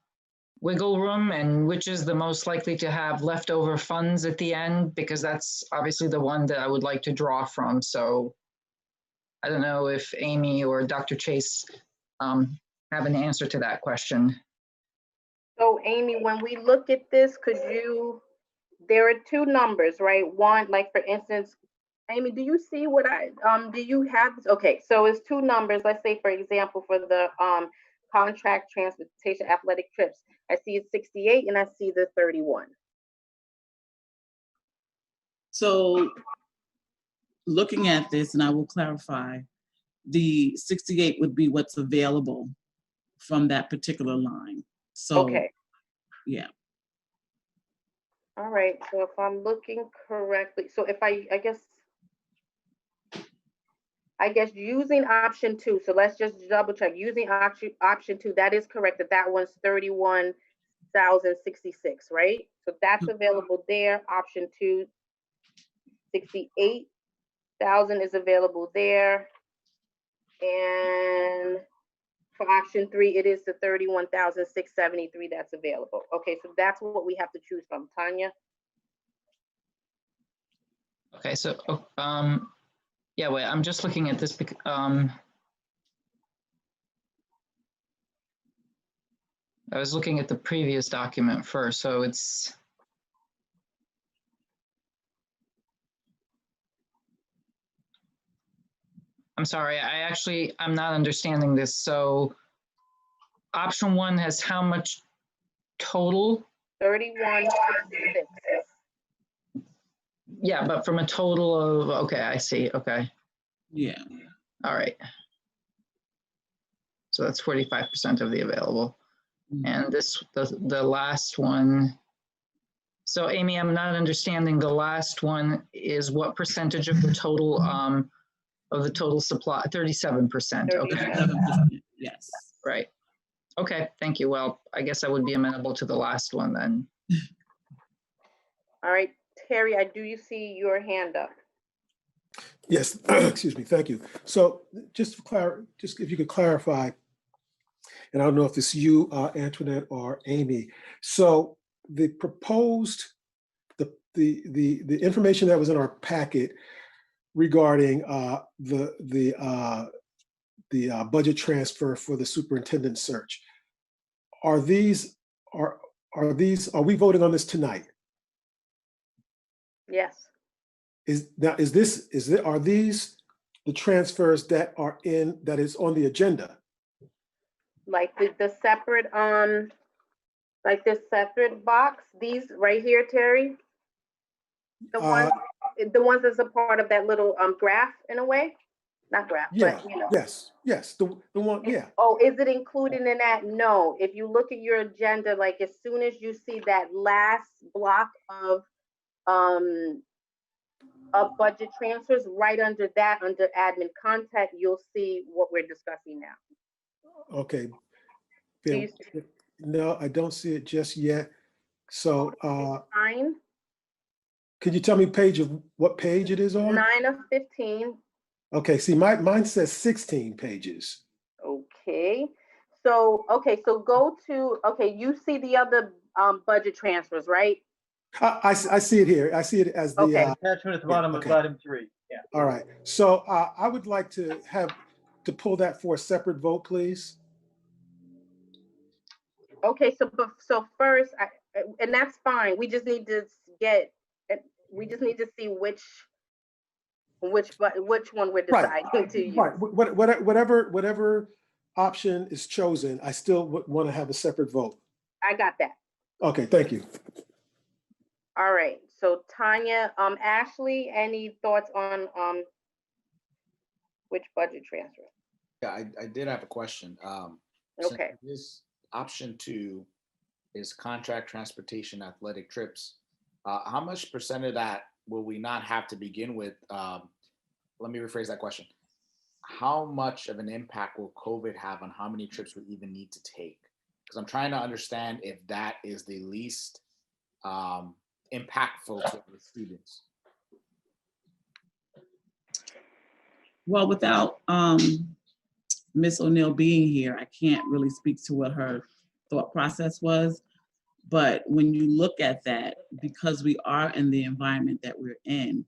wiggle room and which is the most likely to have leftover funds at the end, because that's obviously the one that I would like to draw from. So I don't know if Amy or Dr. Chase have an answer to that question. So Amy, when we look at this, there are 2 numbers, right? One, like for instance, Amy, do you see what do you have? Okay, so it's 2 numbers. Let's say, for example, for the contract transportation athletic trips, I see it's 68 and I see the 31. So looking at this, and I will clarify, the 68 would be what's available from that particular line. So, okay. Yeah. All right, so if I'm looking correctly, so if I guess using option 2, so let's just double check, using option 2, that is correct, that one's 31,066, right? So that's available there. Option 2, 68,000 is available there. And for option 3, it is the 31,673 that's available. Okay, so that's what we have to choose from. Tanya? Okay, so yeah, wait, I'm just looking at this. I was looking at the previous document first, so it's. I'm sorry, I'm not understanding this. So option 1 has how much total? 31,666. Yeah, but from a total of, okay, I see, okay. Yeah. All right. So that's 45% of the available. And this, the last one. So Amy, I'm not understanding, the last one is what percentage of the total supply? 37%. Okay. 37%, yes. Right. Okay, thank you. Well, I guess I would be amenable to the last one then. All right, Terry, I do see your hand up. Yes, excuse me, thank you. So just if you could clarify, and I don't know if it's you, Antoinette, or Amy. So the proposed, the information that was in our packet regarding the budget transfer for the superintendent search, are we voting on this tonight? Yes. Are these the transfers that is on the agenda? Like the separate, like this separate box, these right here, Terry? The ones that's a part of that little graph in a way? Not graph, Yeah, but you know. yes, the one, yeah. Oh, is it included in that? No. If you look at your agenda, like as soon as you see that last block of budget transfers, right under that, under admin content, you'll see what we're discussing now. Okay. Do you No, I don't see it just yet. So Nine. could you tell me what page it is on? 9 of 15. Okay, see, mine says 16 pages. Okay. So go to, you see the other budget transfers, right? I see it here. I see it as the attachment at the bottom of item 3. Yeah. All right. So I would like to pull that for a separate vote, please. Okay. So first, and that's fine. We just need to get, we just need to see which one we're Right, deciding to use. right. Whatever option is chosen, I still would want to have a separate vote. I got that. Okay, thank you. All right, so Tanya, Ashley, any thoughts on which budget transfer? Yeah, I did have a question. Okay. Since this option 2 is contract transportation athletic trips, how much percent of that will we not have to begin with? Let me rephrase that question. How much of an impact will COVID have on how many trips we even need to take? Because I'm trying to understand if that is the least impactful to the students. Well, without Ms. O'Neill being here, I can't really speak to what her thought process was. But when you look at that, because we are in the environment that we're in,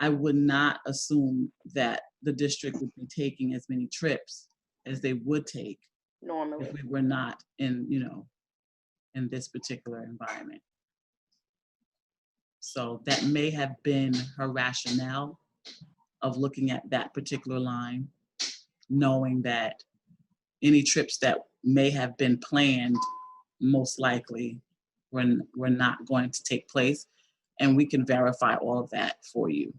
I would not assume that the district would be taking as many trips as they would take Normally. if we were not in, in this particular environment. So that may have been her rationale of looking at that particular line, knowing that any trips that may have been planned most likely were not going to take place. And we can verify all of that for you.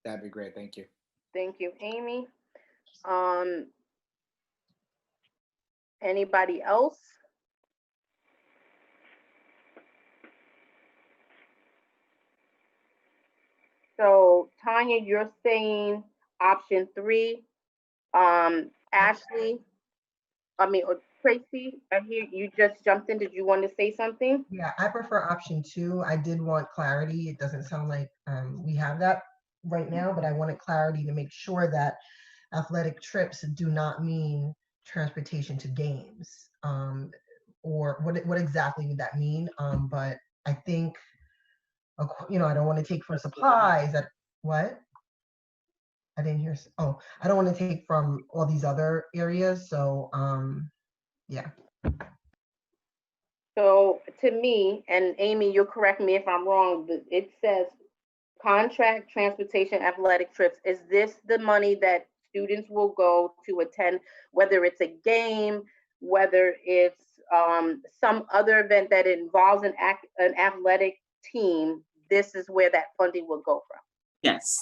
That'd be great. Thank you. Thank you, Amy. Anybody else? So Tanya, you're saying option 3. Ashley, or Tracy, I hear you just jumped in. Did you want to say something? Yeah, I prefer option 2. I did want clarity. It doesn't sound like we have that right now, but I wanted clarity to make sure that athletic trips do not mean transportation to games. Or what exactly would that mean? But I think, I don't want to take from supplies what? I didn't hear. Oh, I don't want to take from all these other areas. So, yeah. So to me, and Amy, you'll correct me if I'm wrong, but it says contract transportation athletic trips. Is this the money that students will go to attend, whether it's a game, whether it's some other event that involves an athletic team? This is where that funding will go from. Yes,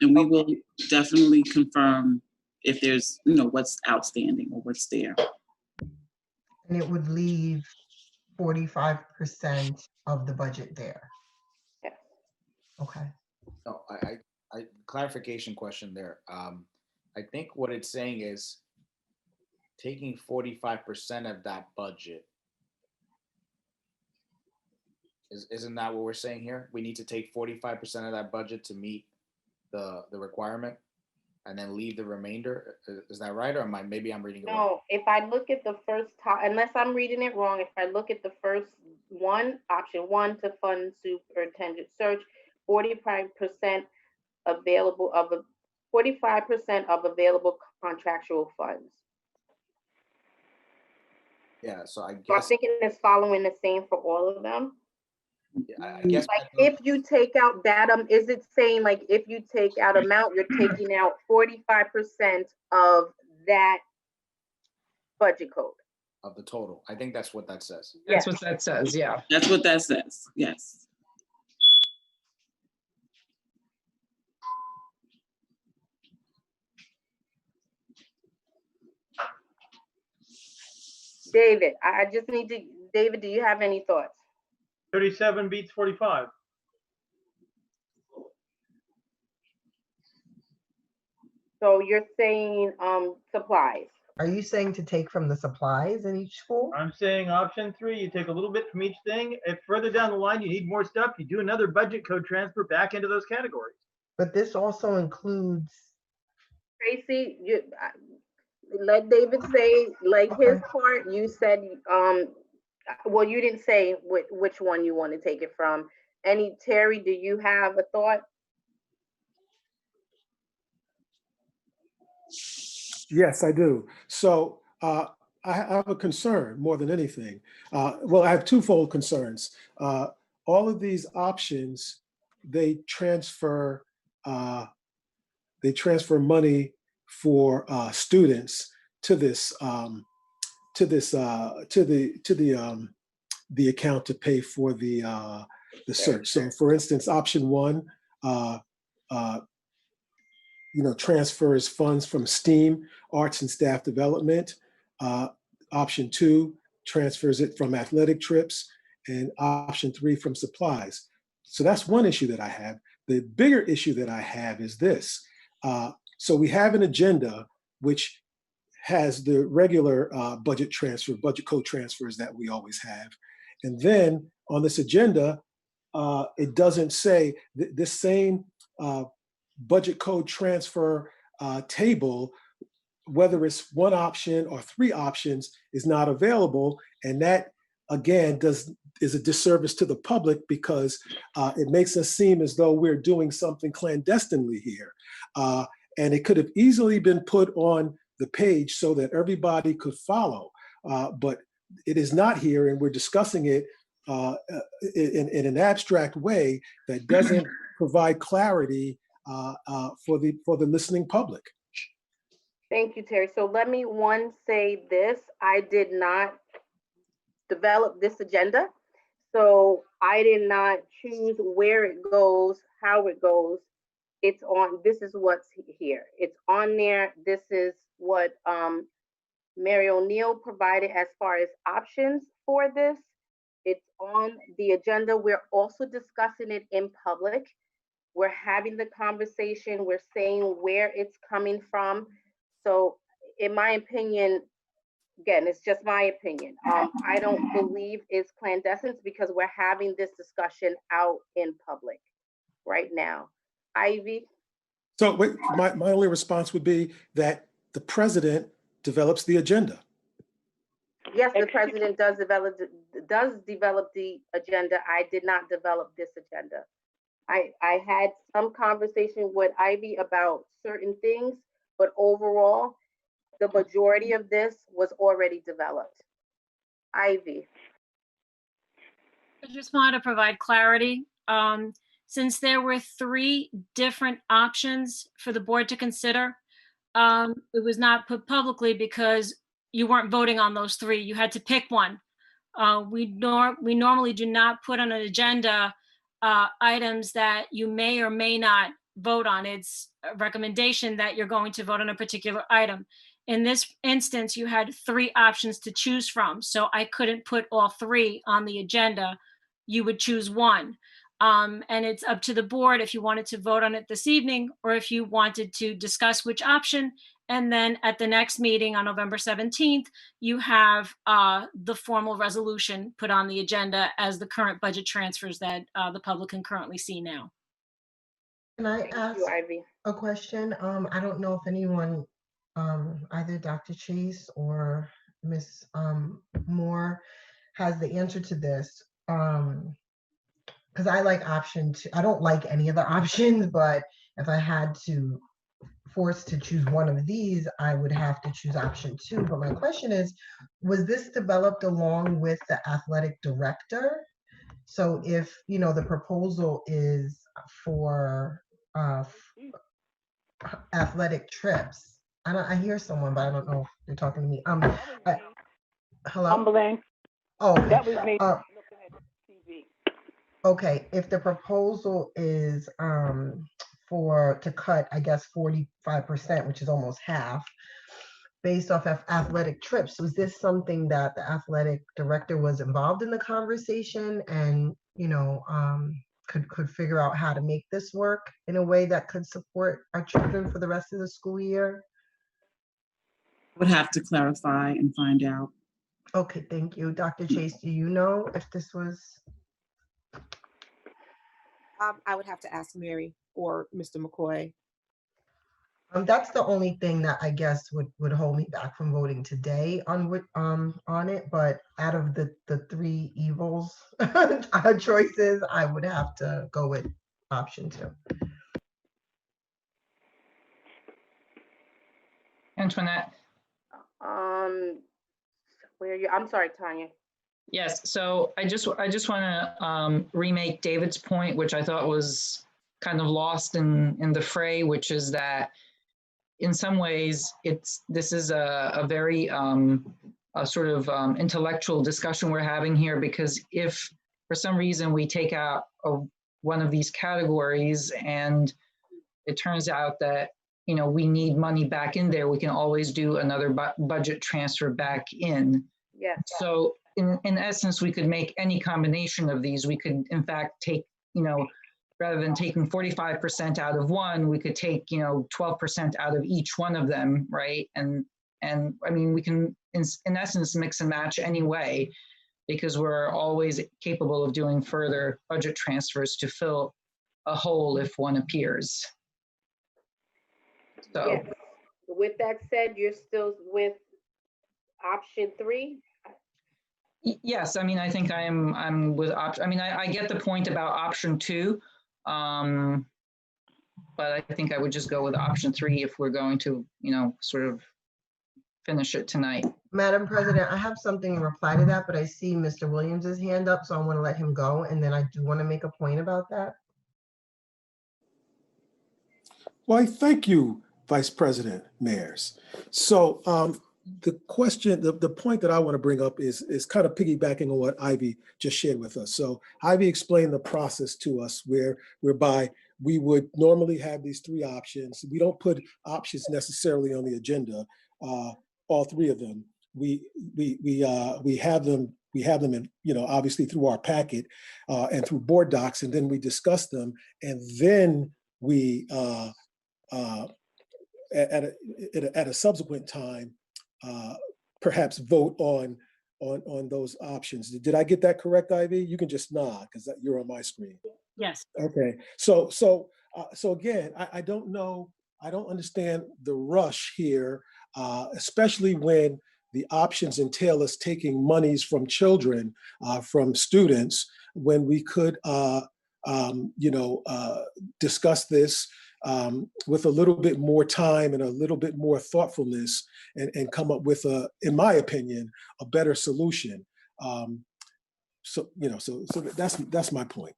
and we will definitely confirm if there's, what's outstanding or what's there. And it would leave 45% of the budget there. Yes. Okay. No, I clarification question there. I think what it's saying is taking 45% of that budget. Isn't that what we're saying here? We need to take 45% of that budget to meet the requirement and then leave the remainder. Is that right? Or maybe I'm reading it wrong? No, if I look at the first top, unless I'm reading it wrong, if I look at the first one, option 1 to fund superintendent search, 45% available of the 45% of available contractual funds. Yeah, so I guess. So I'm thinking it's following the same for all of them. Yeah, I guess. Like if you take out that, is it saying like if you take out amount, you're taking out 45% of that budget code? Of the total. I think that's what that says. That's what that says, yeah. That's what that says, yes. David, I just need to, David, do you have any thoughts? 37 beats 45. So you're saying supplies. Are you saying to take from the supplies in each school? I'm saying option 3, you take a little bit from each thing. If further down the line you need more stuff, you do another budget code transfer back into those categories. But this also includes. Tracy, let David say like his part. You said, well, you didn't say which one you want to take it from. Terry, do you have a thought? Yes, I do. So I have a concern more than anything. Well, I have twofold concerns. All of these options, they transfer money for students to this the account to pay for the search. So, for instance, option one, transfers funds from STEAM, arts and staff development. Option two transfers it from athletic trips, and option three from supplies. So that's one issue that I have. The bigger issue that I have is this. So we have an agenda which has the regular budget code transfers that we always have. And then on this agenda, it doesn't say this same budget code transfer table, whether it's one option or three options, is not available. And that, again, is a disservice to the public, because it makes us seem as though we're doing something clandestinely here. And it could have easily been put on the page so that everybody could follow. But it is not here, and we're discussing it in an abstract way that doesn't provide clarity for the listening public. Thank you, Terry. So let me say this. I did not develop this agenda. So I did not choose where it goes, how it goes. It's on, this is what's here. It's on there. This is what Mary O'Neill provided as far as options for this. It's on the agenda. We're also discussing it in public. We're having the conversation. We're saying where it's coming from. So in my opinion, again, it's just my opinion. I don't believe it's clandestine because we're having this discussion out in public right now. Ivy? So wait, my only response would be that the president develops the agenda. Yes, the president does develop the agenda. I did not develop this agenda. I had some conversation with Ivy about certain things, but overall, the majority of this was already developed. Ivy. I just wanted to provide clarity. Since there were three different options for the board to consider, it was not put publicly because you weren't voting on those three. You had to pick one. We normally do not put on an agenda items that you may or may not vote on. It's a recommendation that you're going to vote on a particular item. In this instance, you had three options to choose from, so I couldn't put all three on the agenda. You would choose one. And it's up to the board if you wanted to vote on it this evening or if you wanted to discuss which option. And then at the next meeting on November 17th, you have the formal resolution put on the agenda as the current budget transfers that the public can currently see now. Can I Thank ask you, Ivy. a question? I don't know if anyone, either Dr. Chase or Ms. Moore has the answer to this. Because I like option two. I don't like any of the options, but if I had to forced to choose one of these, I would have to choose option two. But my question is, was this developed along with the athletic director? So if, the proposal is for athletic trips, I hear someone, but I don't know if they're talking to me. Hello? Cumberland. Oh, That was me looking at TV. okay. If the proposal is to cut, I guess, 45%, which is almost half, based off of athletic trips, was this something that the athletic director was involved in the conversation and, could figure out how to make this work in a way that could support our children for the rest of the school year? Would have to clarify and find out. Okay, thank you. Dr. Chase, do you know if this was? I would have to ask Mary or Mr. McCoy. That's the only thing that I guess would hold me back from voting today on it. But out of the three evils choices, I would have to go with option two. Antoinette. Where you, I'm sorry, Tanya. Yes, so I just want to remake David's point, which I thought was kind of lost in the fray, which is that in some ways this is a very a sort of intellectual discussion we're having here, because if for some reason we take out one of these categories and it turns out that we need money back in there, we can always do another budget transfer back in. Yes. So in essence, we could make any combination of these. We could, in fact, take, rather than taking 45% out of one, we could take, 12% out of each one of them, right? And I mean, we can, in essence, mix and match anyway, because we're always capable of doing further budget transfers to fill a hole if one appears. So. Yes. With that said, you're still with option 3? Yes, I mean, I think I'm with option. I mean, I get the point about option 2, but I think I would just go with option 3 if we're going to, sort of finish it tonight. Madam President, I have something in reply to that, but I see Mr. Williams's hand up, so I want to let him go. And then I do want to make a point about that. Why, thank you, Vice President Mayers. So the question, the point that I want to bring up is kind of piggybacking on what Ivy just shared with us. So Ivy explained the process to us whereby we would normally have these 3 options. We don't put options necessarily on the agenda, all 3 of them. We have them in, obviously through our packet and through board docs, and then we discuss them, and then we at a subsequent time perhaps vote on those options. Did I get that correct, Ivy? You can just nod because you're on my screen. Yes. Okay. So again, I don't know. I don't understand the rush here, especially when the options entail us taking monies from children, from students, when we could, discuss this with a little bit more time and a little bit more thoughtfulness, and come up with in my opinion, a better solution. So that's my point.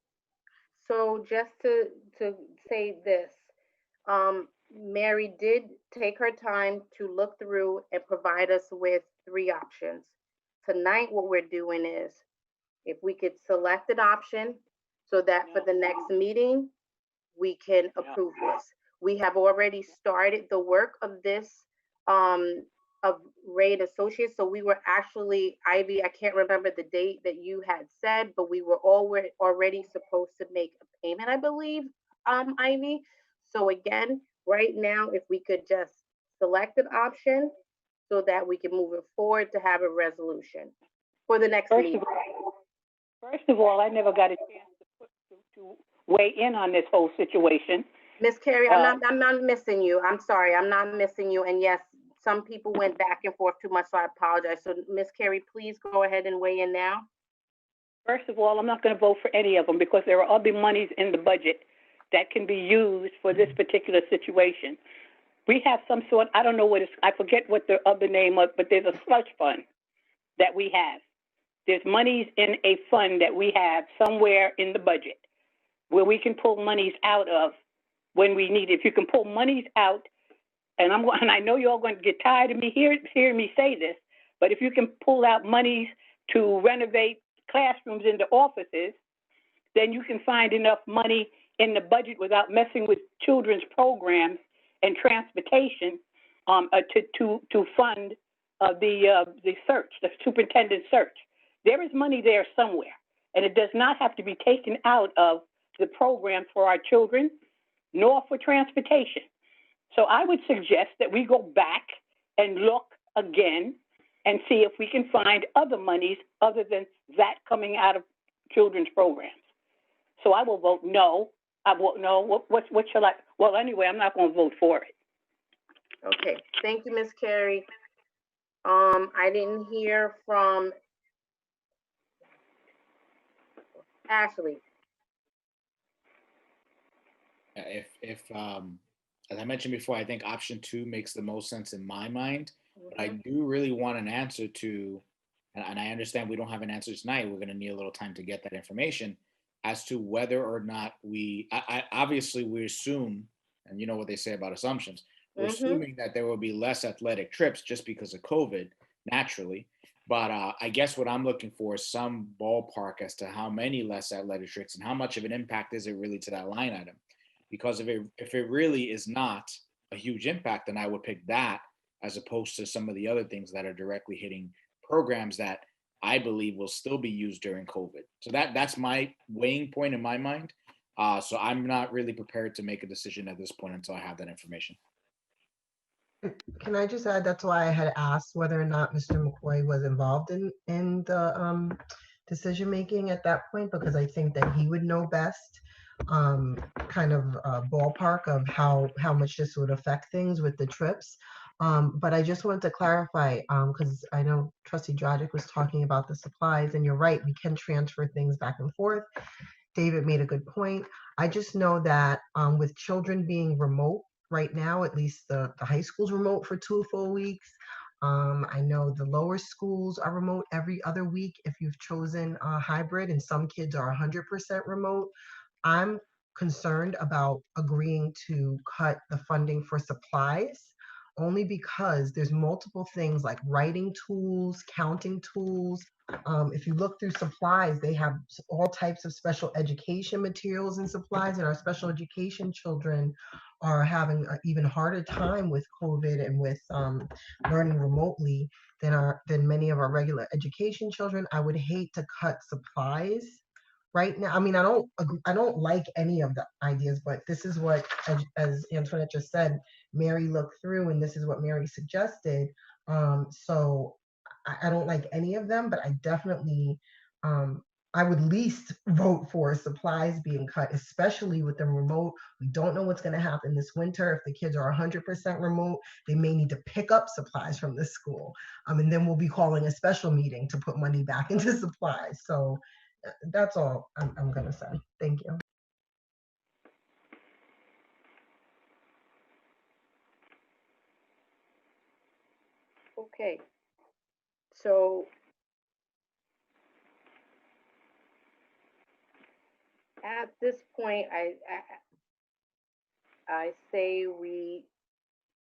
So just to say this, Mary did take her time to look through and provide us with 3 options. Tonight, what we're doing is, if we could select an option so that for the next meeting, we can approve this. We have already started the work of this, of Ray & Associates. So we were actually, Ivy, I can't remember the date that you had said, but we were already supposed to make a payment, I believe, Ivy. So again, right now, if we could just select an option so that we can move it forward to have a resolution for the next meeting. First of all, I never got a chance to weigh in on this whole situation. Miss Carey, I'm not missing you. I'm sorry, I'm not missing you. And yes, some people went back and forth too much, so I apologize. So Miss Carey, please go ahead and weigh in now. First of all, I'm not going to vote for any of them because there are other monies in the budget that can be used for this particular situation. We have some sort, I don't know what it's, I forget what the other name was, but there's a slush fund that we have. There's monies in a fund that we have somewhere in the budget where we can pull monies out of when we need it. If you can pull monies out, and I know you're all going to get tired of me hearing me say this, but if you can pull out monies to renovate classrooms into offices, then you can find enough money in the budget without messing with children's programs and transportation to fund the search, the superintendent search. There is money there somewhere, and it does not have to be taken out of the program for our children, nor for transportation. So I would suggest that we go back and look again and see if we can find other monies other than that coming out of children's programs. So I will vote no. I vote no. What shall I? Well, anyway, I'm not going to vote for it. Okay, thank you, Ms. Carey. I didn't hear from Ashley. If as I mentioned before, I think option 2 makes the most sense in my mind. But I do really want an answer to and I understand we don't have an answer tonight, we're going to need a little time to get that information as to whether or not obviously we assume, and you know what they say about assumptions, we're assuming that there will be less athletic trips just because of COVID, naturally. But I guess what I'm looking for is some ballpark as to how many less athletic trips and how much of an impact is it really to that line item. Because if it really is not a huge impact, then I would pick that as opposed to some of the other things that are directly hitting programs that I believe will still be used during COVID. So that's my weighing point in my mind. So I'm not really prepared to make a decision at this point until I have that information. Can I just add, that's why I had asked whether or not Mr. McCoy was involved in the decision making at that point, because I think that he would know best, kind of ballpark of how much this would affect things with the trips. But I just wanted to clarify, because I know Trustee Dragic was talking about the supplies, and you're right, we can transfer things back and forth. David made a good point. I just know that with children being remote right now, at least the high school's remote for 2 full weeks. I know the lower schools are remote every other week if you've chosen a hybrid, and some kids are 100% remote. I'm concerned about agreeing to cut the funding for supplies, only because there's multiple things like writing tools, counting tools. If you look through supplies, they have all types of special education materials and supplies, and our special education children are having an even harder time with COVID and with learning remotely than many of our regular education children. I would hate to cut supplies right now. I mean, I don't like any of the ideas, but this is what, as Antoinette just said, Mary looked through, and this is what Mary suggested. So I don't like any of them, but I definitely, I would least vote for supplies being cut, especially with them remote. We don't know what's going to happen this winter. If the kids are 100% remote, they may need to pick up supplies from the school. And then we'll be calling a special meeting to put money back into supplies. So that's all I'm going to say. Thank you. Okay. So at this point, I say we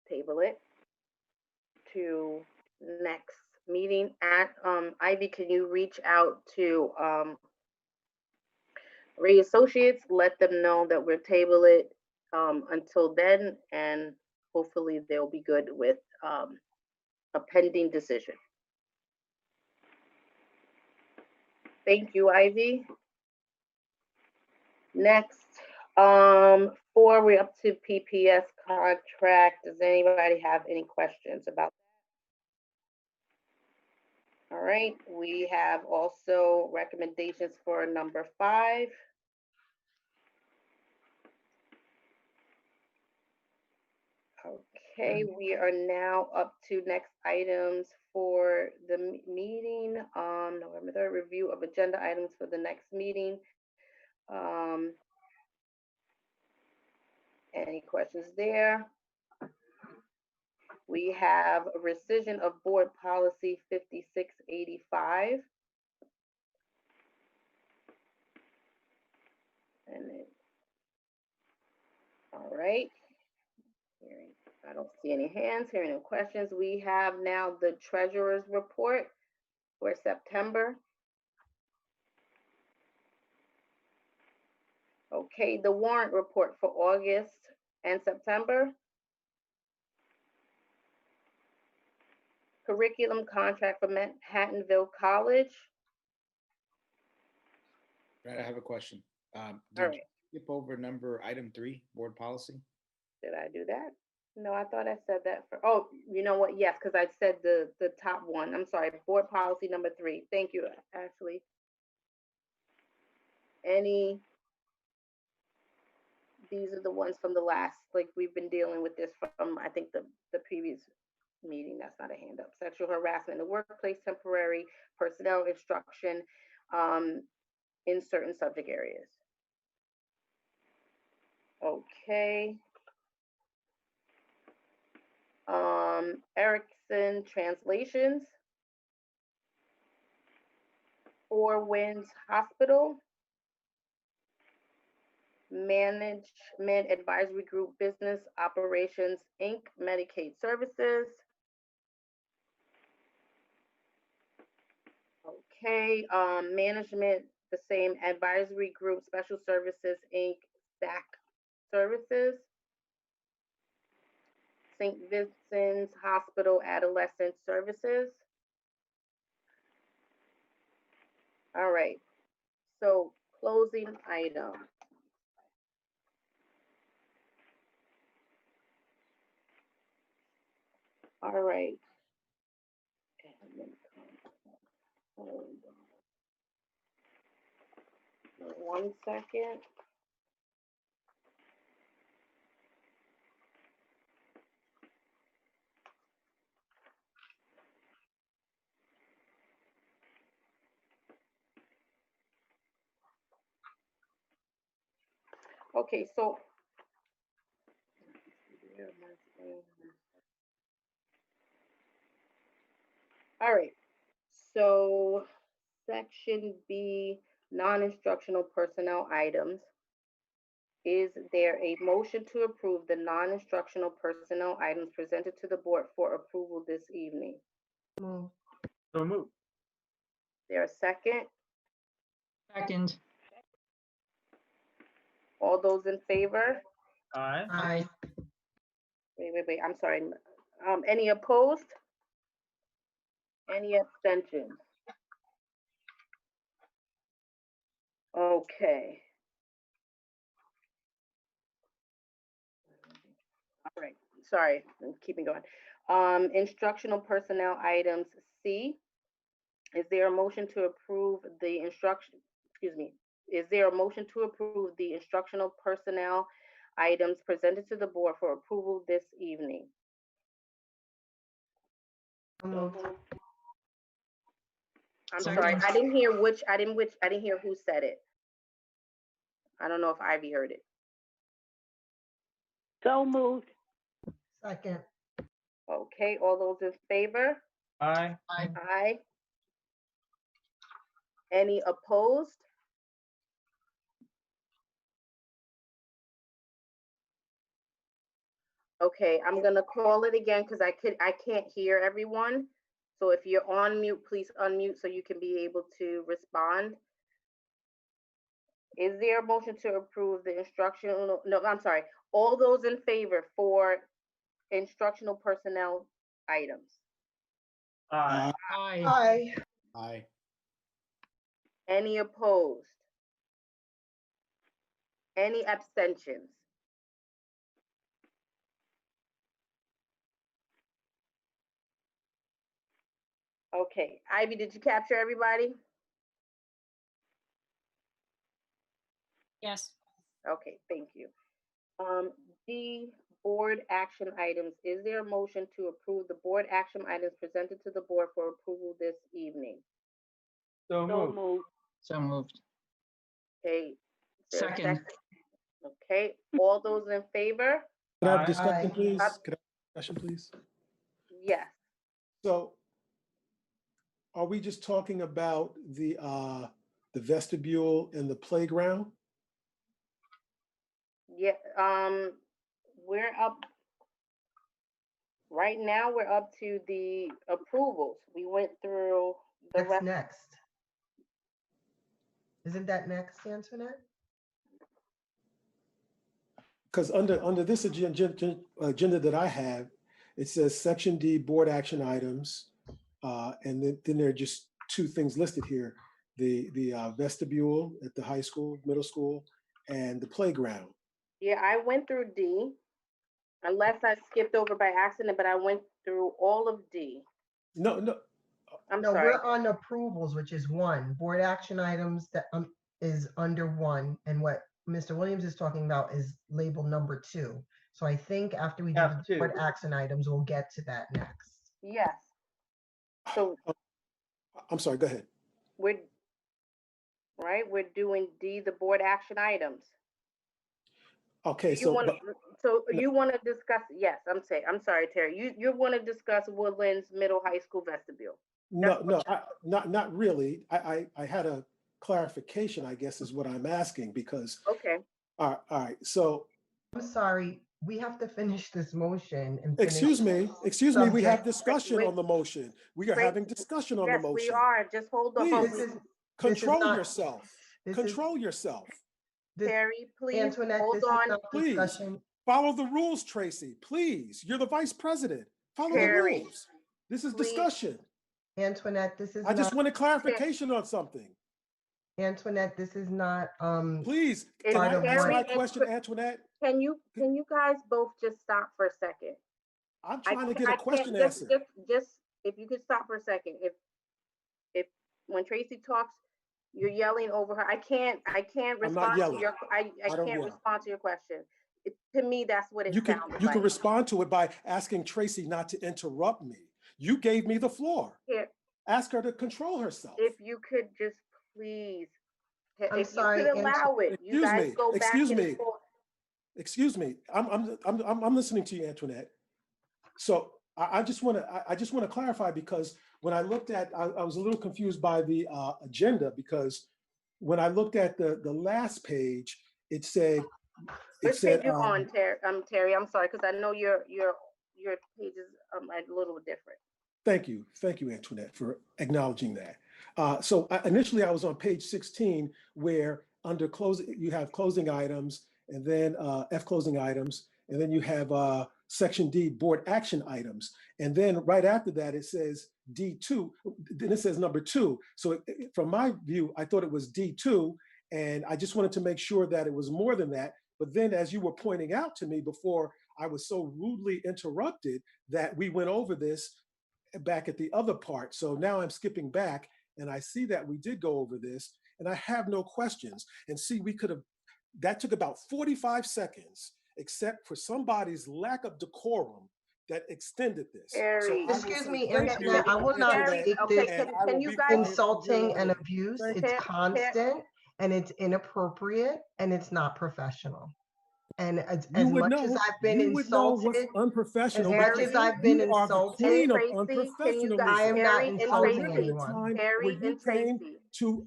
table it to next meeting. Ivy, can you reach out to Ray Associates, let them know that we'll table it until then, and hopefully they'll be good with a pending decision. Thank you, Ivy. Next, 4, we're up to PPS contract. Does anybody have any questions about that? All right, we have also recommendations for number 5. Okay, we are now up to next items for the meeting. November 3rd, review of agenda items for the next meeting. Any questions there? We have a rescission of board policy 5685. All right. I don't see any hands, hearing no questions. We have now the treasurer's report for September. Okay, the warrant report for August and September. Curriculum contract for Manhattanville College. Right, I have a question. All Did right. you skip over item 3, board policy? Did I do that? No, I thought I said that for, oh, you know what? Yes, because I said the top one. I'm sorry, board policy number 3. Thank you, Ashley. These are the ones from the last, like we've been dealing with this from, I think the previous meeting. That's not a hand up. Sexual harassment in the workplace, temporary personnel instruction in certain subject areas. Okay. Erickson translations. Four Winds Hospital, Management Advisory Group Business Operations, Inc., Medicaid Services. Okay, Management, the same, Advisory Group Special Services, Inc., SAC Services. St. Vincent's Hospital Adolescent Services. All right, so closing item. All right. Hold on. 1 second. Okay, so all right, so section B, non-instructional personnel items. Is there a motion to approve the non-instructional personnel items presented to the board for approval this evening? Move. So moved. Is there a second? Second. All those in favor? Aye. Aye. Wait, I'm sorry. Any opposed? Any abstentions? Okay. All right, sorry, I'm keeping going. Instructional personnel items C. Is there a motion to approve the instruction, excuse me, is there a motion to approve the instructional personnel items presented to the board for approval this evening? Move. I'm Second. sorry, I didn't hear I didn't hear who said it. I don't know if Ivy heard it. So moved. Second. Okay, all those in favor? Aye. Aye. Aye. Any opposed? Okay, I'm gonna call it again because I can't hear everyone. So if you're on mute, please unmute so you can be able to respond. Is there a motion to approve the instructional, no, I'm sorry, all those in favor for instructional personnel items? Aye. Aye. Aye. Aye. Any opposed? Any abstentions? Okay, Ivy, did you capture everybody? Yes. Okay, thank you. D, board action items. Is there a motion to approve the board action items presented to the board for approval this evening? So So moved. moved. So moved. Okay. Is there a Second. Okay, all those in favor? Can I have Aye. discussion, Aye. please? Can I have discussion, please? Yes. So are we just talking about the vestibule and the playground? Yeah, we're up, right now, we're up to the approvals. We went through the That's rest. next. Isn't that next, Antoinette? Because under this agenda that I have, it says Section D, board action items. And then there are just two things listed here, the vestibule at the high school, middle school, and the playground. Yeah, I went through D, unless I skipped over by accident, but I went through all of D. No, I'm No, sorry. we're on approvals, which is one. Board action items that is under one. And what Mr. Williams is talking about is label number 2. So I think after we do the F2. board action items, we'll get to that next. Yes. So I'm sorry, go ahead. we're doing D, the board action items. Okay, You so, want to discuss, yes, I'm sorry, Terry, you want to discuss Woodlands Middle High School vestibule. not really. I had a clarification, I guess, is what I'm asking, because, Okay. all right, so, I'm sorry, we have to finish this motion and finish. excuse me, we have subject. discussion Wait. on the motion. We are Wait. having discussion on the Yes, we motion. are. Just hold on. Please. This is Control not- yourself. this is- Control yourself. this- Terry, please, Antoinette, hold this is on. not Please. discussion. Follow the rules, Tracy. Please. You're the vice president. Follow the Terry, rules. This is please. discussion. Antoinette, this is I just not, wanted clarification on something. Antoinette, this is not, Please, It's can I part of ask what- my question, Antoinette? Can you guys both just stop for a second? I'm trying to get I a question can't- answered. Just, if you could stop for a second. If when Tracy talks, you're yelling over her. I can't respond to yelling. your, I don't can't yell. respond to your question. To me, that's what it You can sounded like. respond to it by asking Tracy not to interrupt me. You gave me the floor. Here, Ask her to control herself. if you could just please, I'm if sorry, you could allow it, you Excuse guys me, go back excuse and me. forth. Excuse me. I'm listening to you, Antoinette. So I just want to clarify, because when I looked at, I was a little confused by the agenda, because when I looked at the last page, it said, Which page you on, Terry? I'm sorry, because I know your page is a little different. Thank you, Antoinette, for acknowledging that. So initially I was on page 16, where under closing, you have closing items, and then F closing items, and then you have section D, board action items. And then right after that, it says D2, then it says number 2. So from my view, I thought it was D2, and I just wanted to make sure that it was more than that. But then, as you were pointing out to me before, I was so rudely interrupted that we went over this back at the other part. So now I'm skipping back, and I see that we did go over this, and I have no questions. And see, that took about 45 seconds, except for somebody's lack of decorum that extended this. Terry. Excuse me, Antoinette, I will not Terry, take okay, this can you guys? insulting and abuse. It's Ter- constant and it's inappropriate and it's not professional. And as You would much know, as I've been you would know what's insulted, unprofessional. as much because as I've been you are the insulted, queen of Tracy, can you unprofessionalism. guys- I am not Terry and insulting Tracy, anyone. Terry Where you and came Tracy. to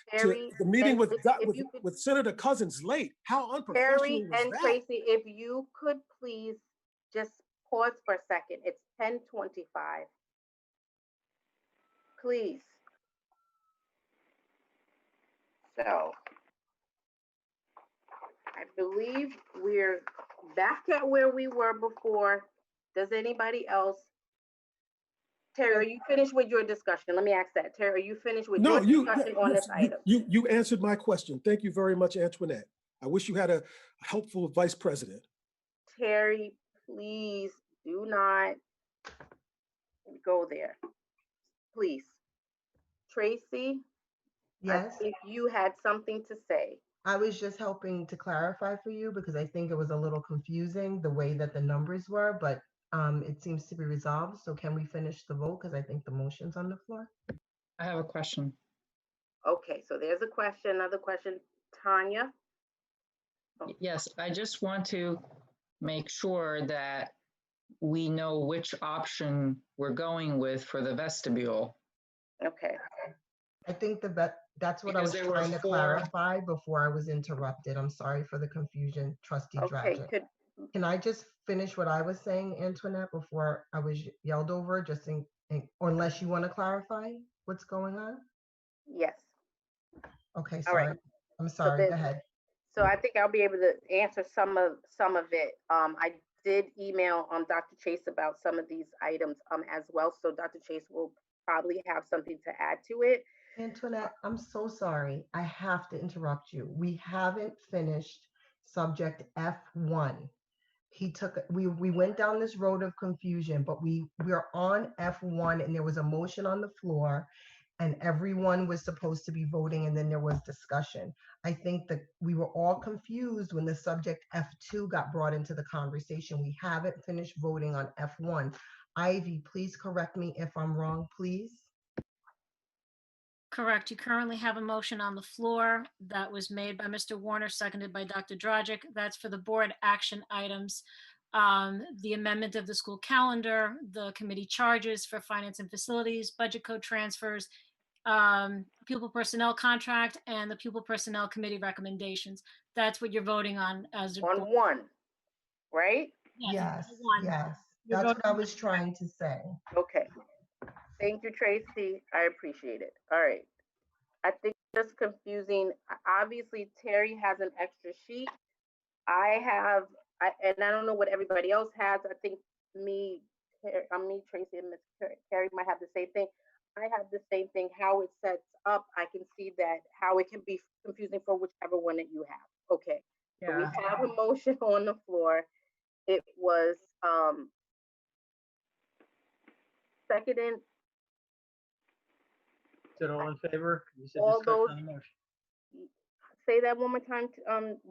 Terry the meeting and with, Tracy, if you could- with Senator Cousins late. How unprofessional Terry was and that? Tracy, if you could please just pause for a second. It's 10:25. Please. So I believe we're back at where we were before. Does anybody else? Terry, are you finished with your discussion? Let me ask that. Terry, are you finished with No, your discussion on this item? you answered my question. Thank you very much, Antoinette. I wish you had a helpful vice president. Terry, please do not go there. Please. Tracy, Yes, if you had something to say. I was just helping to clarify for you because I think it was a little confusing the way that the numbers were, but it seems to be resolved. So can we finish the vote? Because I think the motion's on the floor. I have a question. Okay, so there's a question, another question. Tanya? Yes, I just want to make sure that we know which option we're going with for the vestibule. Okay. I think that's what I Because was there were trying to 4 clarify before I was interrupted. I'm sorry for the confusion, Trustee Okay, Dragic. Can I just finish what I was saying, Antoinette, before I was yelled over, or unless you want to clarify what's going on? yes. Okay, All right. sorry. I'm sorry, go then- ahead. So I think I'll be able to answer some of it. I did email Dr. Chase about some of these items as well. So Dr. Chase will probably have something to add to it. Antoinette, I'm so sorry. I have to interrupt you. We haven't finished subject F1. We went down this road of confusion, but we're on F1 and there was a motion on the floor and everyone was supposed to be voting and then there was discussion. I think that we were all confused when the subject F2 got brought into the conversation. We haven't finished voting on F1. Ivy, please correct me if I'm wrong, please. Correct. You currently have a motion on the floor that was made by Mr. Warner, seconded by Dr. Dragic. That's for the board action items. the amendment of the school calendar, the committee charges for finance and facilities, budget code transfers, pupil personnel contract, and the pupil personnel committee recommendations. That's what you're voting on as a On board. one, right? Yes, One. yes. You're That's what I voting- was trying to say. Okay. Thank you, Tracy. I appreciate it. All right. I think it's confusing. Obviously, Terry has an extra sheet. I have, and I don't know what everybody else has. I think me, Tracy, and Miss Terry might have the same thing. I have the same thing. How it sets up, I can see that how it can be confusing for whichever one that you have. Okay. So we have a motion on the floor. It was seconded. Said all in favor? You said All discussion those- on the motion. Say that one more time,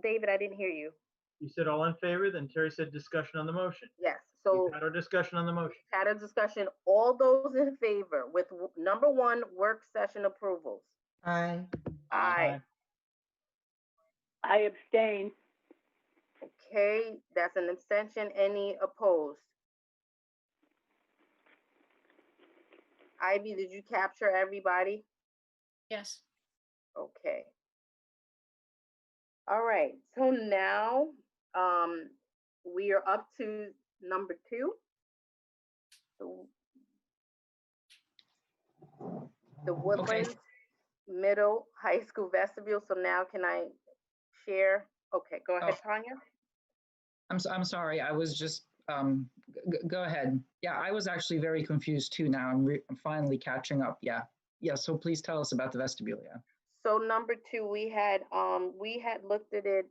David. I didn't hear you. You said all in favor, then Terry said discussion on the motion. Yes. So We've had our discussion on the motion. had a discussion. All those in favor with number one, work session approvals. Aye. Aye. I abstain. Okay, that's an abstention. Any opposed? Ivy, did you capture everybody? Yes. Okay. All right, so now we are up to number 2. So the Woodlands Middle High School vestibule. So now can I share? Okay, go ahead, Tanya. I'm sorry, I was just, go ahead. Yeah, I was actually very confused too now. I'm finally catching up. Yeah. Yeah, so please tell us about the vestibule, yeah. So number 2, we had looked at it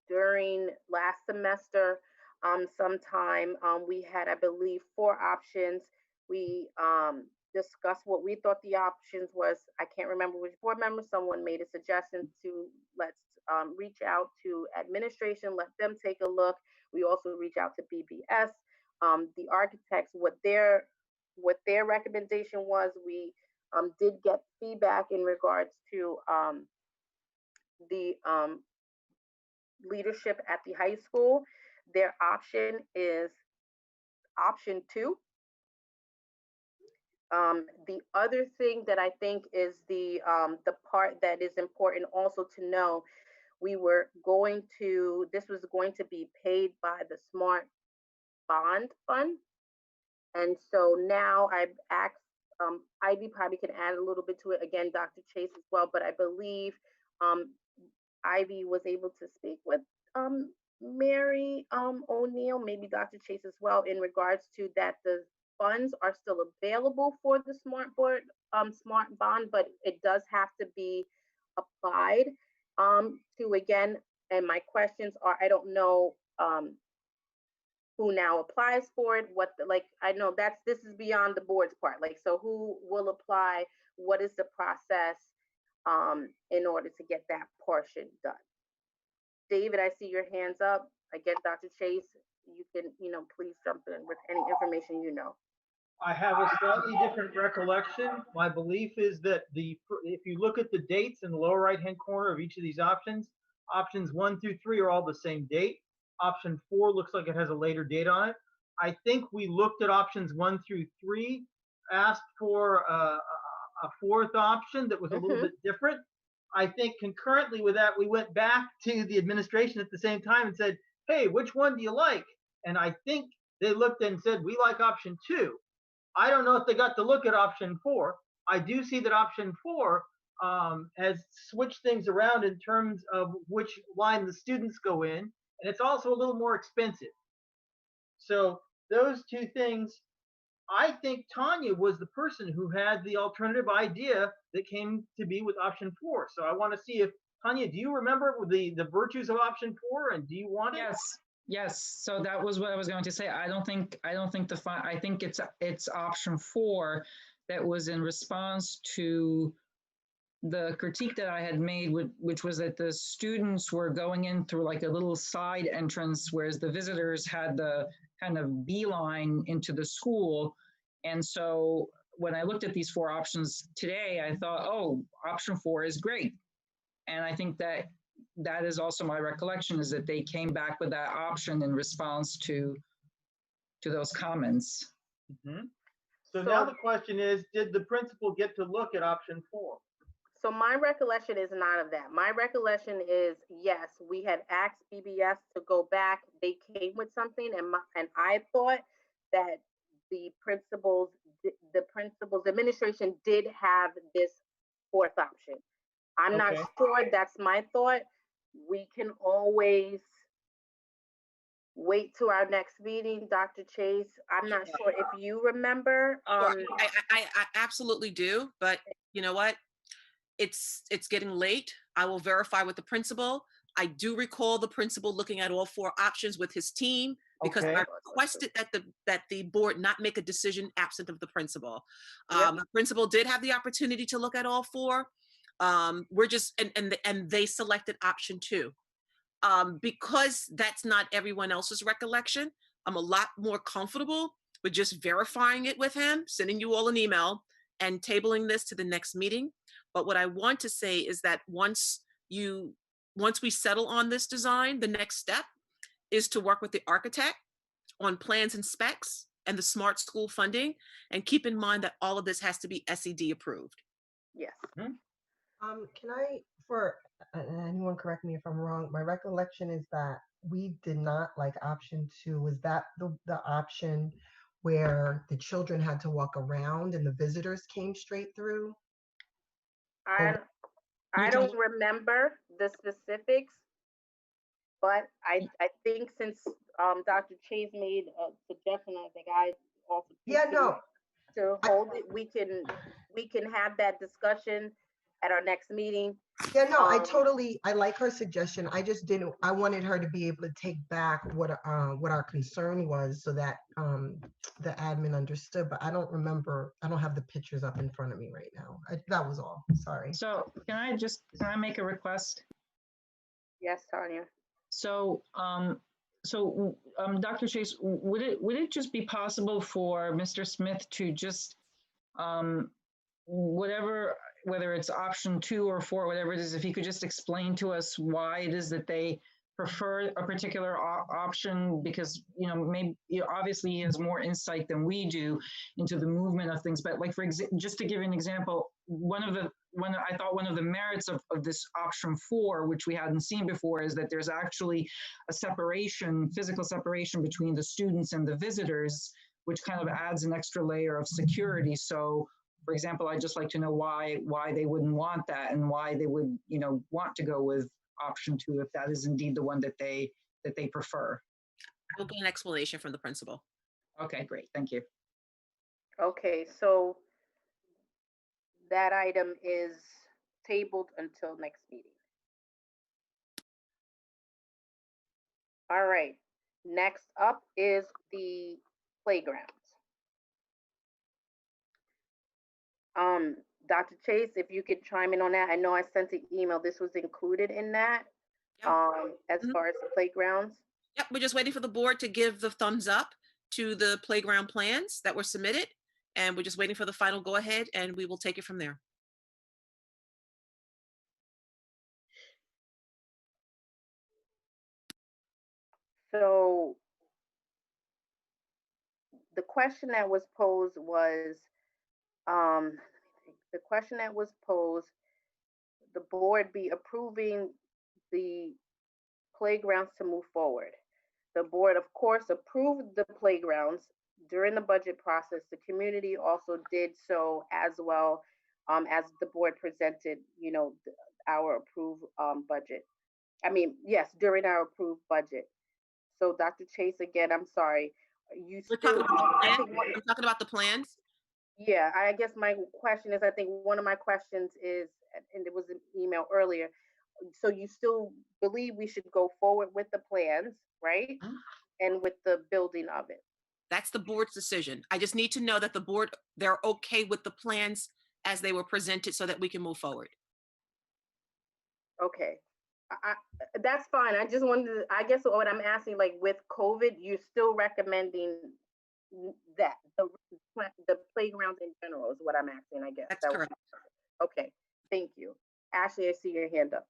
during last semester sometime. We had, I believe, 4 options. We discussed what we thought the options was. I can't remember which board member. Someone made a suggestion to let's reach out to administration, let them take a look. We also reach out to BBS, the architects, what their recommendation was. We did get feedback in regards to the leadership at the high school. Their option is option 2. The other thing that I think is the part that is important also to know, this was going to be paid by the Smart Bond Fund. And so now I've asked, Ivy probably can add a little bit to it, again, Dr. Chase as well, but I believe Ivy was able to speak with Mary O'Neill, maybe Dr. Chase as well, in regards to that the funds are still available for the Smart Bond, but it does have to be applied to, again, and my questions are, I don't know who now applies for it, I know this is beyond the board's part, so who will apply, what is the process in order to get that portion done. David, I see your hands up. Again, Dr. Chase, you can, please jump in with any information you know. I have a slightly different recollection. My belief is that if you look at the dates in the lower right-hand corner of each of these options, options 1 through 3 are all the same date. Option 4 looks like it has a later date on it. I think we looked at options 1 through 3, asked for a 4th option that was a little bit different. I think concurrently with that, we went back to the administration at the same time and said, hey, which one do you like? And I think they looked and said, we like option 2. I don't know if they got to look at option 4. I do see that option 4 has switched things around in terms of which line the students go in, and it's also a little more expensive. So those 2 things, I think Tanya was the person who had the alternative idea that came to be with option 4. So I want to see if, Tanya, do you remember the virtues of option 4, and do you want it? Yes. So that was what I was going to say. I think it's option 4 that was in response to the critique that I had made, which was that the students were going in through like a little side entrance, whereas the visitors had the kind of beeline into the school. And so when I looked at these 4 options today, I thought, oh, option 4 is great. And I think that that is also my recollection, is that they came back with that option in response to those comments. Mhm. So now the question is, did the principal get to look at option 4? So my recollection is none of that. My recollection is, yes, we had asked BBS to go back. They came with something, and I thought that the principal's administration did have this 4th option. I'm not Okay. sure. That's my thought. We can always wait to our next meeting, Dr. Chase. I'm not sure if you remember. Sure, I absolutely do, but you know what? It's getting late. I will verify with the principal. I do recall the principal looking at all 4 options with his team because Okay. I requested that the board not make a decision absent of the principal. Yep. The principal did have the opportunity to look at all 4. We're just and they selected option 2. Because that's not everyone else's recollection, I'm a lot more comfortable with just verifying it with him, sending you all an email, and tabling this to the next meeting. But what I want to say is that once we settle on this design, the next step is to work with the architect on plans and specs and the smart school funding. And keep in mind that all of this has to be SED approved. Yes. Can I, for anyone correct me if I'm wrong, my recollection is that we did not like option 2. Was that the option where the children had to walk around and the visitors came straight through? I don't remember the specifics, but I think since Dr. Chase made a suggestion, I think I also to hold it. We can have that discussion at our next meeting. Yeah, no, I like her suggestion. I just I wanted her to be able to take back what our concern was so that the admin understood, but I don't remember, I don't have the pictures up in front of me right now. That was all, sorry. So can I make a request? Yes, Tanya. So, Dr. Chase, would it just be possible for Mr. Smith to just, whether it's option 2 or 4, whatever it is, if he could just explain to us why it is that they prefer a particular option, because, maybe, obviously he has more insight than we do into the movement of things. But like, just to give an example, I thought one of the merits of this option 4, which we hadn't seen before, is that there's actually a physical separation between the students and the visitors, which kind of adds an extra layer of security. So, for example, I'd just like to know why they wouldn't want that, and why they would, want to go with option 2 if that is indeed the one that they prefer. We'll get an explanation from the principal. Okay, great, thank you. Okay, so that item is tabled until next meeting. All right, next up is the playgrounds. Dr. Chase, if you could chime in on that. I know I sent an email. This was included in that, as far as the playgrounds. Yep, we're just waiting for the board to give the thumbs up to the playground plans that were submitted. And we're just waiting for the final go ahead, and we will take it from there. So the question that was posed was, the board be approving the playgrounds to move forward. The board, of course, approved the playgrounds during the budget process. The community also did so as well, as the board presented, our approved budget. Yes, during our approved budget. So Dr. Chase, again, I'm sorry. You're talking about the plans? Yeah, I guess my question is, I think one of my questions is, and it was an email earlier, so you still believe we should go forward with the plans, right? And with the building of it? That's the board's decision. I just need to know that the board, they're okay with the plans as they were presented so that we can move forward. Okay. That's fine. I just wanted to, I guess what I'm asking, like with COVID, you're still recommending that the playgrounds in general is what I'm asking, I guess. That's correct. Okay, thank you. Ashley, I see your hand up.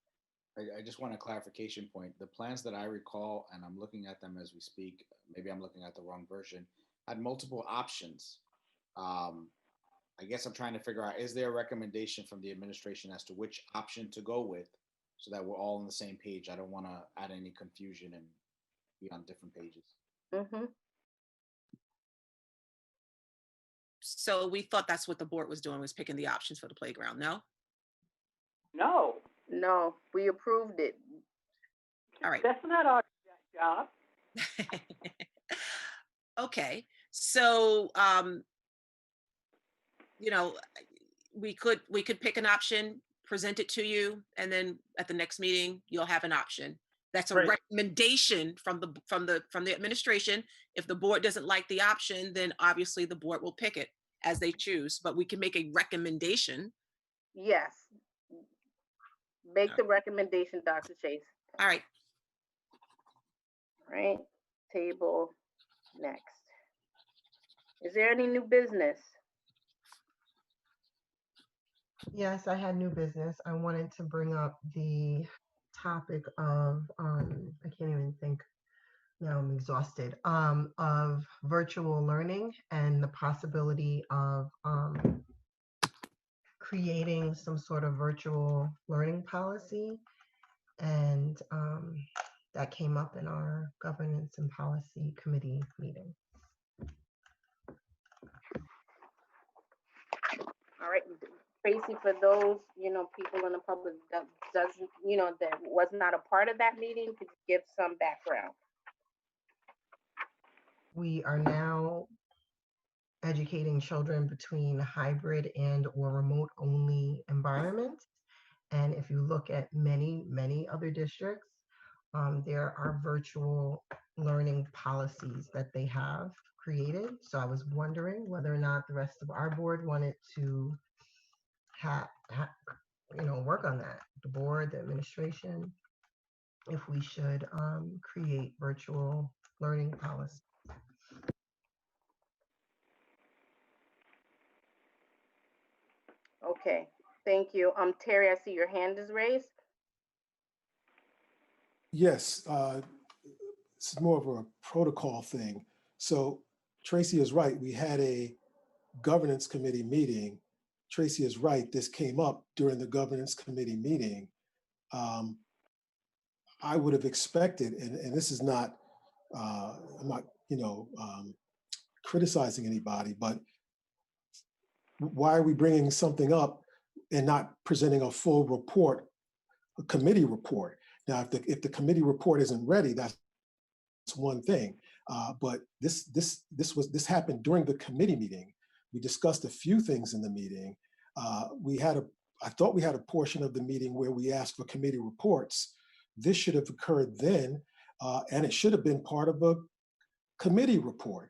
I just want a clarification point. The plans that I recall, and I'm looking at them as we speak, maybe I'm looking at the wrong version, had multiple options. I guess I'm trying to figure out, is there a recommendation from the administration as to which option to go with so that we're all on the same page? I don't want to add any confusion and be on different pages. Mm-hmm. So we thought that's what the board was doing, was picking the options for the playground, no? No, No, we approved it. All right. that's not our job. Okay, so, you know, we could pick an option, present it to you, and then at the next meeting, you'll have an option. That's a Right. recommendation from the administration. If the board doesn't like the option, then obviously the board will pick it as they choose, but we can make a recommendation. Yes. Make the recommendation, Dr. Chase. All right, Right? Table next. Is there any new business? Yes, I had new business. I wanted to bring up the topic of, I can't even think, now I'm exhausted, of virtual learning and the possibility of creating some sort of virtual learning policy. And that came up in our governance and policy committee meeting. All right, Tracy, for those, people in the public that doesn't, that was not a part of that meeting, could you give some background? We are now educating children between hybrid and or remote only environments. And if you look at many, many other districts, there are virtual learning policies that they have created. So I was wondering whether or not the rest of our board wanted to work on that. The board, the administration, if we should create virtual learning policy. Okay, thank you. Terry, I see your hand is raised. Yes, it's more of a protocol thing. So Tracy is right. We had a governance committee meeting. Tracy is right. This came up during the governance committee meeting. I would have expected, and this is not, I'm not, criticizing anybody, but why are we bringing something up and not presenting a full report, a committee report? Now, if the committee report isn't ready, that's one thing. But this happened during the committee meeting. We discussed a few things in the meeting. I thought we had a portion of the meeting where we asked for committee reports. This should have occurred then, and it should have been part of a committee report.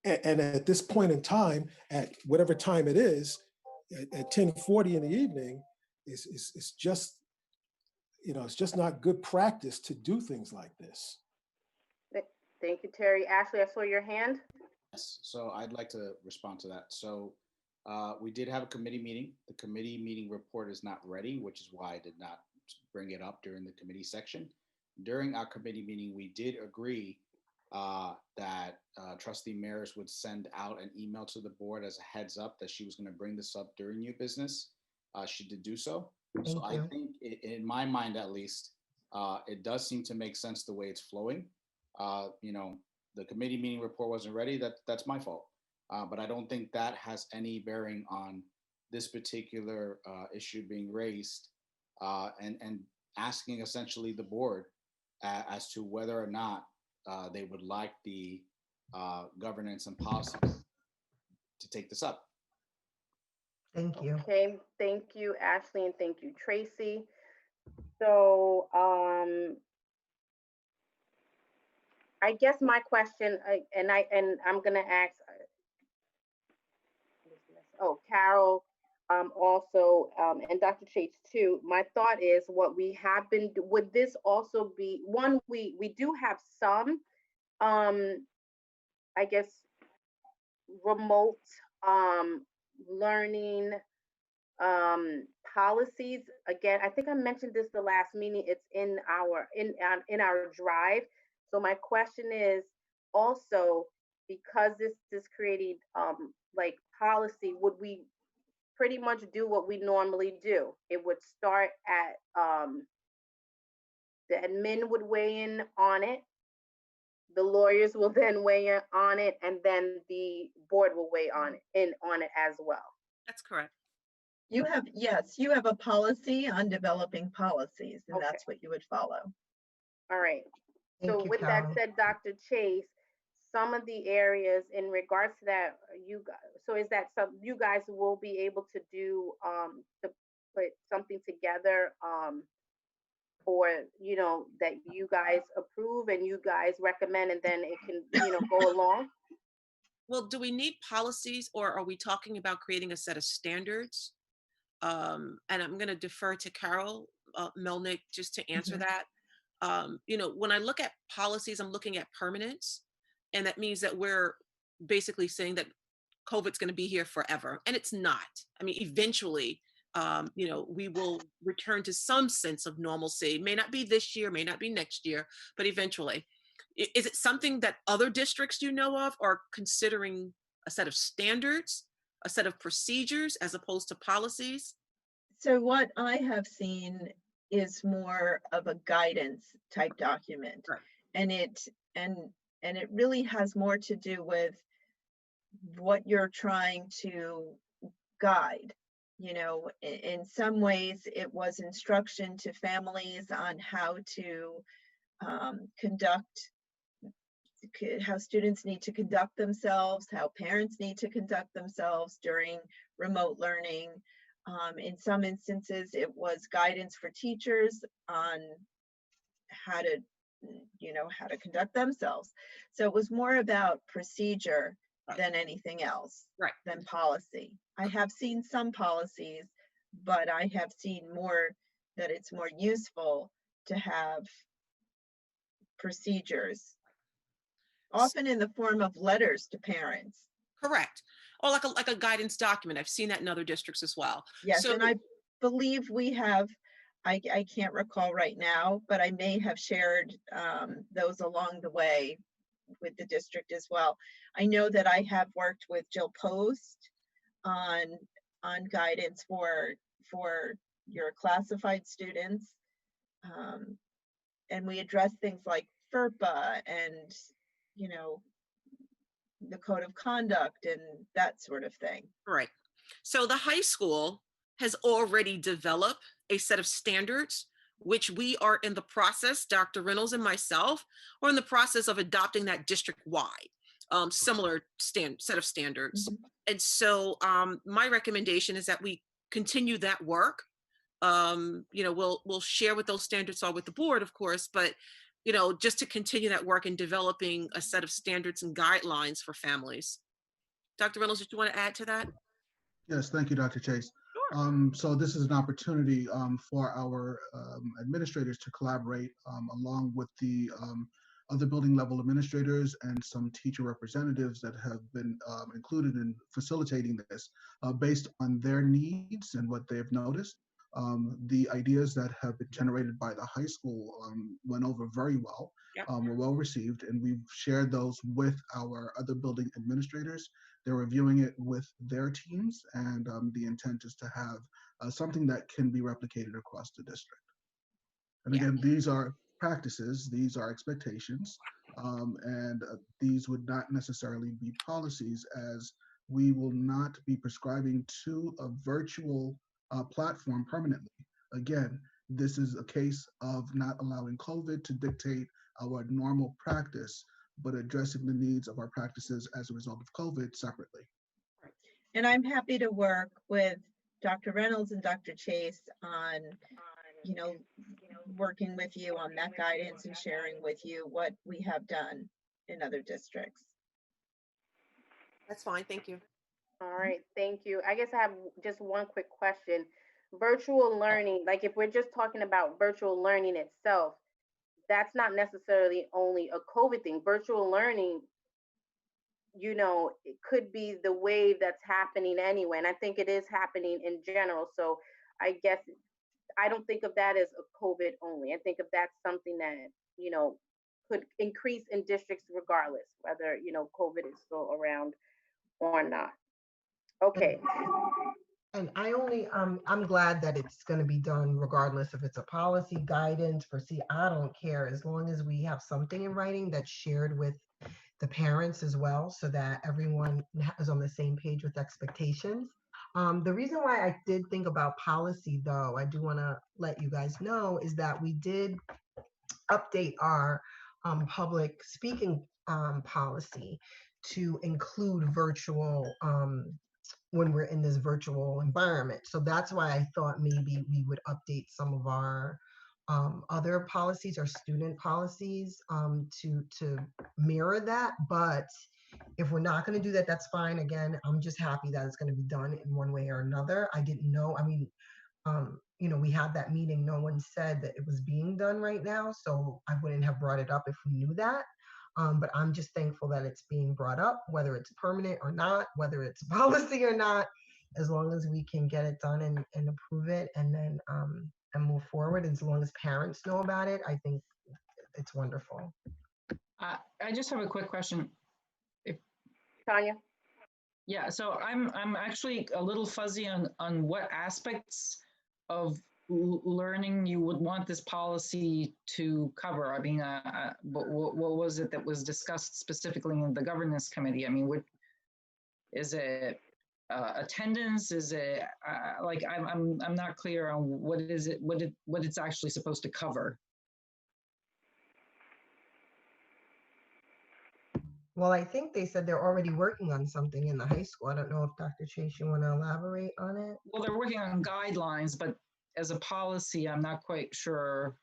And at this point in time, at whatever time it is, at 10:40 in the evening, it's just, it's just not good practice to do things like this. Thank you, Terry. Ashley, I saw your hand. Yes, so I'd like to respond to that. So we did have a committee meeting. The committee meeting report is not ready, which is why I did not bring it up during the committee section. During our committee meeting, we did agree that Trustee Maris would send out an email to the board as a heads up that she was going to bring this up during new business. She did do so. So I think, in my mind at least, it does seem to make sense the way it's flowing. The committee meeting report wasn't ready. That's my fault. But I don't think that has any bearing on this particular issue being raised and asking essentially the board as to whether or not they would like the governance and policies to take this up. Thank you. Okay, thank you, Ashley, and thank you, Tracy. So I guess my question, and I'm gonna ask, Carol, also, and Dr. Chase too. My thought is, what we have been, would this also be one? We do have some, I guess, remote learning Policies, again, I think I mentioned this the last meeting, it's in our drive. So my question is also, because this is creating like policy, would we pretty much do what we normally do? It would start at the admin would weigh in on it, the lawyers will then weigh in on it, and then the board will weigh on it as well. That's correct. You have, yes, you have a policy on developing policies, and Okay. that's what you would follow. All right. So Thank you, with Carol. that said, Dr. Chase, some of the areas in regards to that, you guys, so is that some, you guys will be able to do, to put something together, for, you know, that you guys approve and you guys recommend, and then it can, you know, go along? Well, do we need policies, or are we talking about creating a set of standards? And I'm going to defer to Carol Melnick just to answer that. You know, when I look at policies, I'm looking at permanence, and that means that we're basically saying that COVID's going to be here forever, and it's not. I mean, eventually, you know, we will return to some sense of normalcy. May not be this year, may not be next year, but eventually. Is it something that other districts you know of are considering a set of standards, a set of procedures as opposed to policies? So what I have seen is more of a guidance type document. Right. And it really has more to do with what you're trying to guide. You know, in some ways it was instruction to families on how to how students need to conduct themselves, how parents need to conduct themselves during remote learning. In some instances, it was guidance for teachers on how to, you know, how to conduct themselves. So it was more about procedure than anything else, Right. than policy. I have seen some policies, but I have seen more that it's more useful to have procedures, often in the form of letters to parents. Correct. Or like a guidance document. I've seen that in other districts as well. Yes, So, and I believe we have, I can't recall right now, but I may have shared those along the way with the district as well. I know that I have worked with Jill Post on guidance for your classified students. And we address things like FERPA and, you know, the code of conduct and that sort of thing. right. So the high school has already developed a set of standards, which we are in the process, Dr. Reynolds and myself, are in the process of adopting that district-wide, similar set of standards. Mm-hmm. And so my recommendation is that we continue that work. You know, we'll share what those standards are with the board, of course, but you know, just to continue that work in developing a set of standards and guidelines for families. Dr. Reynolds, did you want to add to that? Yes, thank you, Dr. Chase. So this is an opportunity for our administrators to collaborate along with the other building level administrators and some teacher representatives that have been included in facilitating this based on their needs and what they've noticed. The ideas that have been generated by the high school went over very well, were well received, and we've shared those with our other building administrators. They're reviewing it with their teams, and the intent is to have something that can be replicated across the district. And again, these are practices, these are expectations, and these would not necessarily be policies, as we will not be prescribing to a virtual platform permanently. Again, this is a case of not allowing COVID to dictate our normal practice, but addressing the needs of our practices as a result of COVID separately. And I'm happy to work with Dr. Reynolds and Dr. Chase on, you know, working with you on that guidance and sharing with you what we have done in other districts. That's fine, thank you. All right, thank you. I guess I have just one quick question. Virtual learning, like if we're just talking about virtual learning itself, that's not necessarily only a COVID thing. Virtual learning you know, it could be the wave that's happening anyway. And I think it is happening in general. So I guess I don't think of that as a COVID only. I think of that something that, you know, could increase in districts regardless, whether, you know, COVID is still around or not. Okay. And I'm glad that it's going to be done regardless if it's a policy guidance for I don't care, as long as we have something in writing that's shared with the parents as well, so that everyone is on the same page with expectations. The reason why I did think about policy, though, I do want to let you guys know, is that we did update our public speaking policy to include virtual when we're in this virtual environment. So that's why I thought maybe we would update some of our other policies, our student policies, to mirror that. But if we're not going to do that, that's fine. Again, I'm just happy that it's going to be done in one way or another. I didn't know. I mean, you know, we had that meeting. No one said that it was being done right now, so I wouldn't have brought it up if we knew that. But I'm just thankful that it's being brought up, whether it's permanent or not, whether it's policy or not, as long as we can get it done and approve it, and then and move forward. As long as parents know about it, I think it's wonderful. I just have a quick question. Tanya? Yeah, so I'm actually a little fuzzy on what aspects of learning you would want this policy to cover. I mean, what was it that was discussed specifically in the governance committee? I mean, is it attendance? Is it like I'm not clear on what it's actually supposed to cover. Well, I think they said they're already working on something in the high school. I don't know if Dr. Chase, you want to elaborate on it? Well, they're working on guidelines, but as a policy, I'm not quite sure.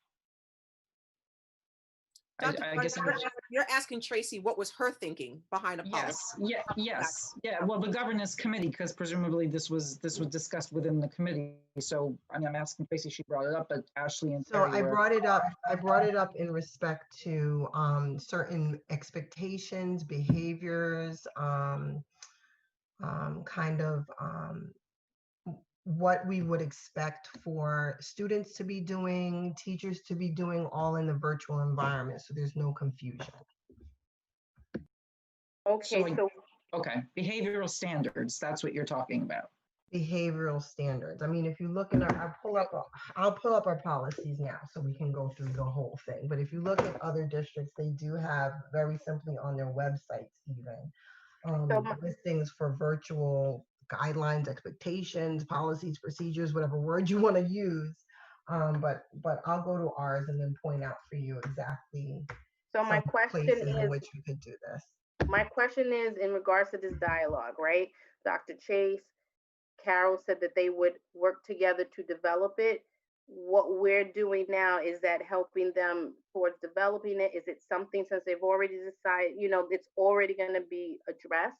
I guess you're asking Tracy what was her thinking behind a policy. Yeah. Well, the governance committee, because presumably this was discussed within the committee. So I mean, I'm asking Tracy, she brought it up, but Ashley and So Terry I brought it up in respect to certain expectations, behaviors, kind of what we would expect for students to be doing, teachers to be doing, all in the virtual environment, so there's no confusion. Okay, okay, behavioral standards, that's what you're talking about. Behavioral standards. I mean, if you look in I'll pull up our policies now so we can go through the whole thing. But if you look at other districts, they do have very simply on their websites even listings for virtual guidelines, expectations, policies, procedures, whatever word you want to use. But I'll go to ours and then point out for you exactly. So my question is, in which we could do this. My question is in regards to this dialogue, right? Dr. Chase, Carol said that they would work together to develop it. What we're doing now, is that helping them towards developing it? Is it something, since they've already decided, you know, it's already going to be addressed,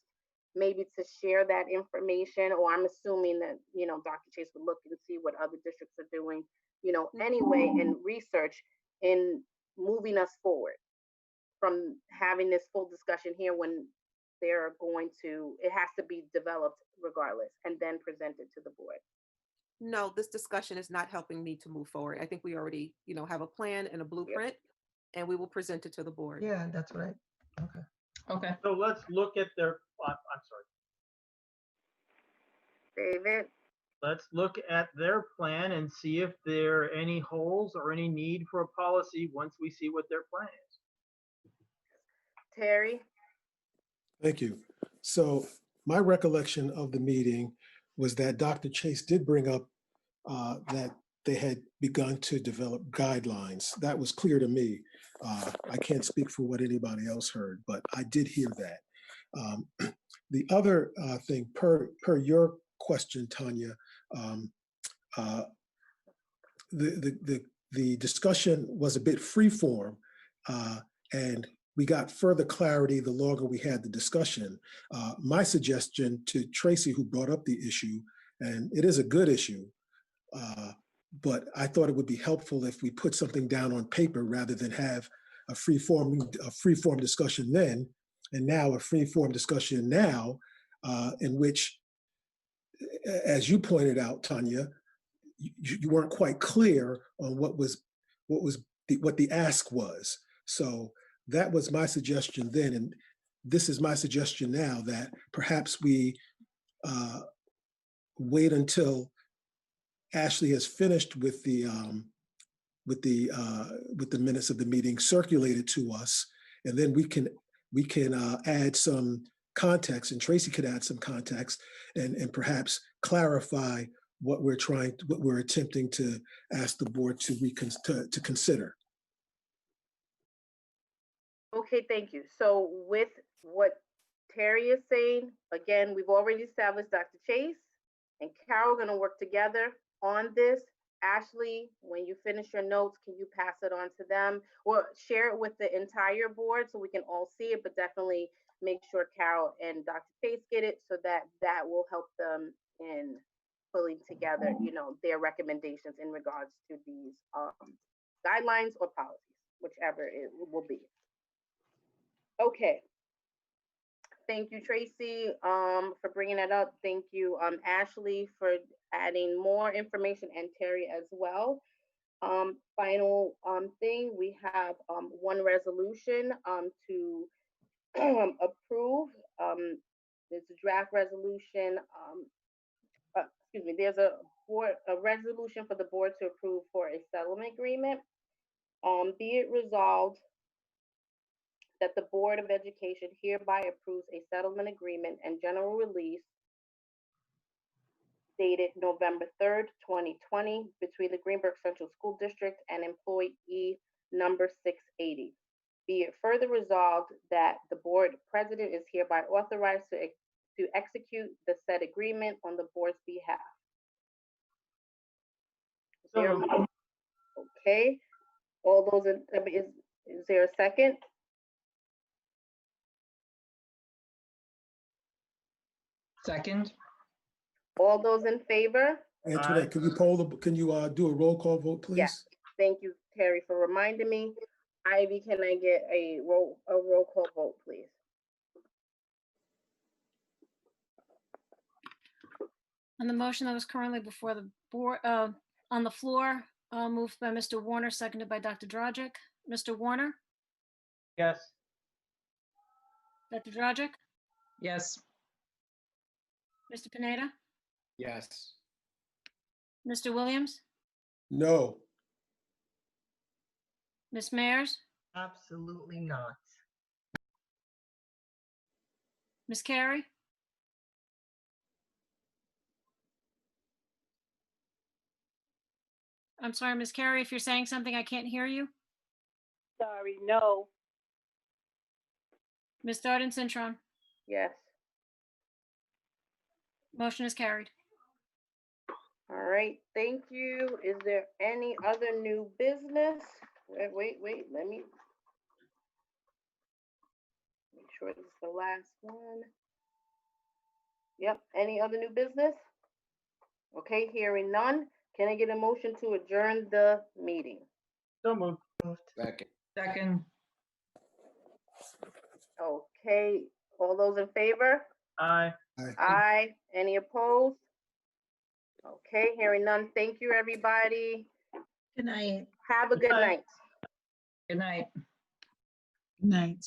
maybe to share that information? Or I'm assuming that, you know, Dr. Chase would look and see what other districts are doing, you know, anyway, and research in moving us forward from having this full discussion here, when they're going to, it has to be developed regardless and then presented to the board. No, this discussion is not helping me to move forward. I think we already, you know, have a plan and a blueprint, and we will present it to the board. Yeah, that's right. Okay. So let's look at their, I'm sorry. David? Let's look at their plan and see if there are any holes or any need for a policy once we see what their plan is. Terry? Thank you. So my recollection of the meeting was that Dr. Chase did bring up that they had begun to develop guidelines. That was clear to me. I can't speak for what anybody else heard, but I did hear that. The other thing, per your question, Tanya, the discussion was a bit freeform, and we got further clarity the longer we had the discussion. My suggestion to Tracy, who brought up the issue, and it is a good issue, but I thought it would be helpful if we put something down on paper rather than have a free form discussion then, and now a free-form discussion now, in which, as you pointed out, Tanya, you weren't quite clear on what the ask was. So that was my suggestion then, and this is my suggestion now, that perhaps we wait until Ashley has finished with the minutes of the meeting circulated to us, and then we can add some context, and Tracy could add some context, and perhaps clarify what we're attempting to ask the board to consider. Okay, thank you. So with what Terry is saying, again, we've already established Dr. Chase and Carol are going to work together on this. Ashley, when you finish your notes, can you pass it on to them or share it with the entire board so we can all see it, but definitely make sure Carol and Dr. Chase get it so that will help them in pulling together, their recommendations in regards to these guidelines or policies, whichever it will be. Okay. Thank you, Tracy, for bringing that up. Thank you, Ashley, for adding more information, and Terry as well. Final thing, we have one resolution to approve. There's a draft resolution. Excuse me. There's a resolution for the board to approve for a settlement agreement. Be it resolved that the Board of Education hereby approves a settlement agreement and general release dated November 3rd, 2020 between the Greenburgh Central School District and employee number 680. Be it further resolved that the board president is hereby authorized to execute the said agreement on the board's behalf. Okay, all those is there a second? Second. All those in favor? Antoinette, can you do a roll call vote, please? Yes. Thank you, Terry, for reminding me. Ivy, can I get a roll call vote, please? On the motion that was currently before the board, on the floor, moved by Mr. Warner, seconded by Dr. Drogic. Mr. Warner? Yes. Dr. Drogic? Yes. Mr. Pineda? Yes. Mr. Williams? No. Ms. Mayers? Absolutely not. Ms. Carey? I'm sorry, Ms. Carey, if you're saying something, I can't hear you. Sorry, no. Ms. Darden Cintron? Yes. Motion is carried. All right, thank you. Is there any other new business? Wait, let me make sure this is the last one. Yep, any other new business? Okay, hearing none. Can I get a motion to adjourn the meeting? So moved. Second. Second. Okay, all those in favor? Aye. Aye. Any opposed? Okay, hearing none. Thank you, everybody. Good night. Have a good Good night. night. Good night. Good night.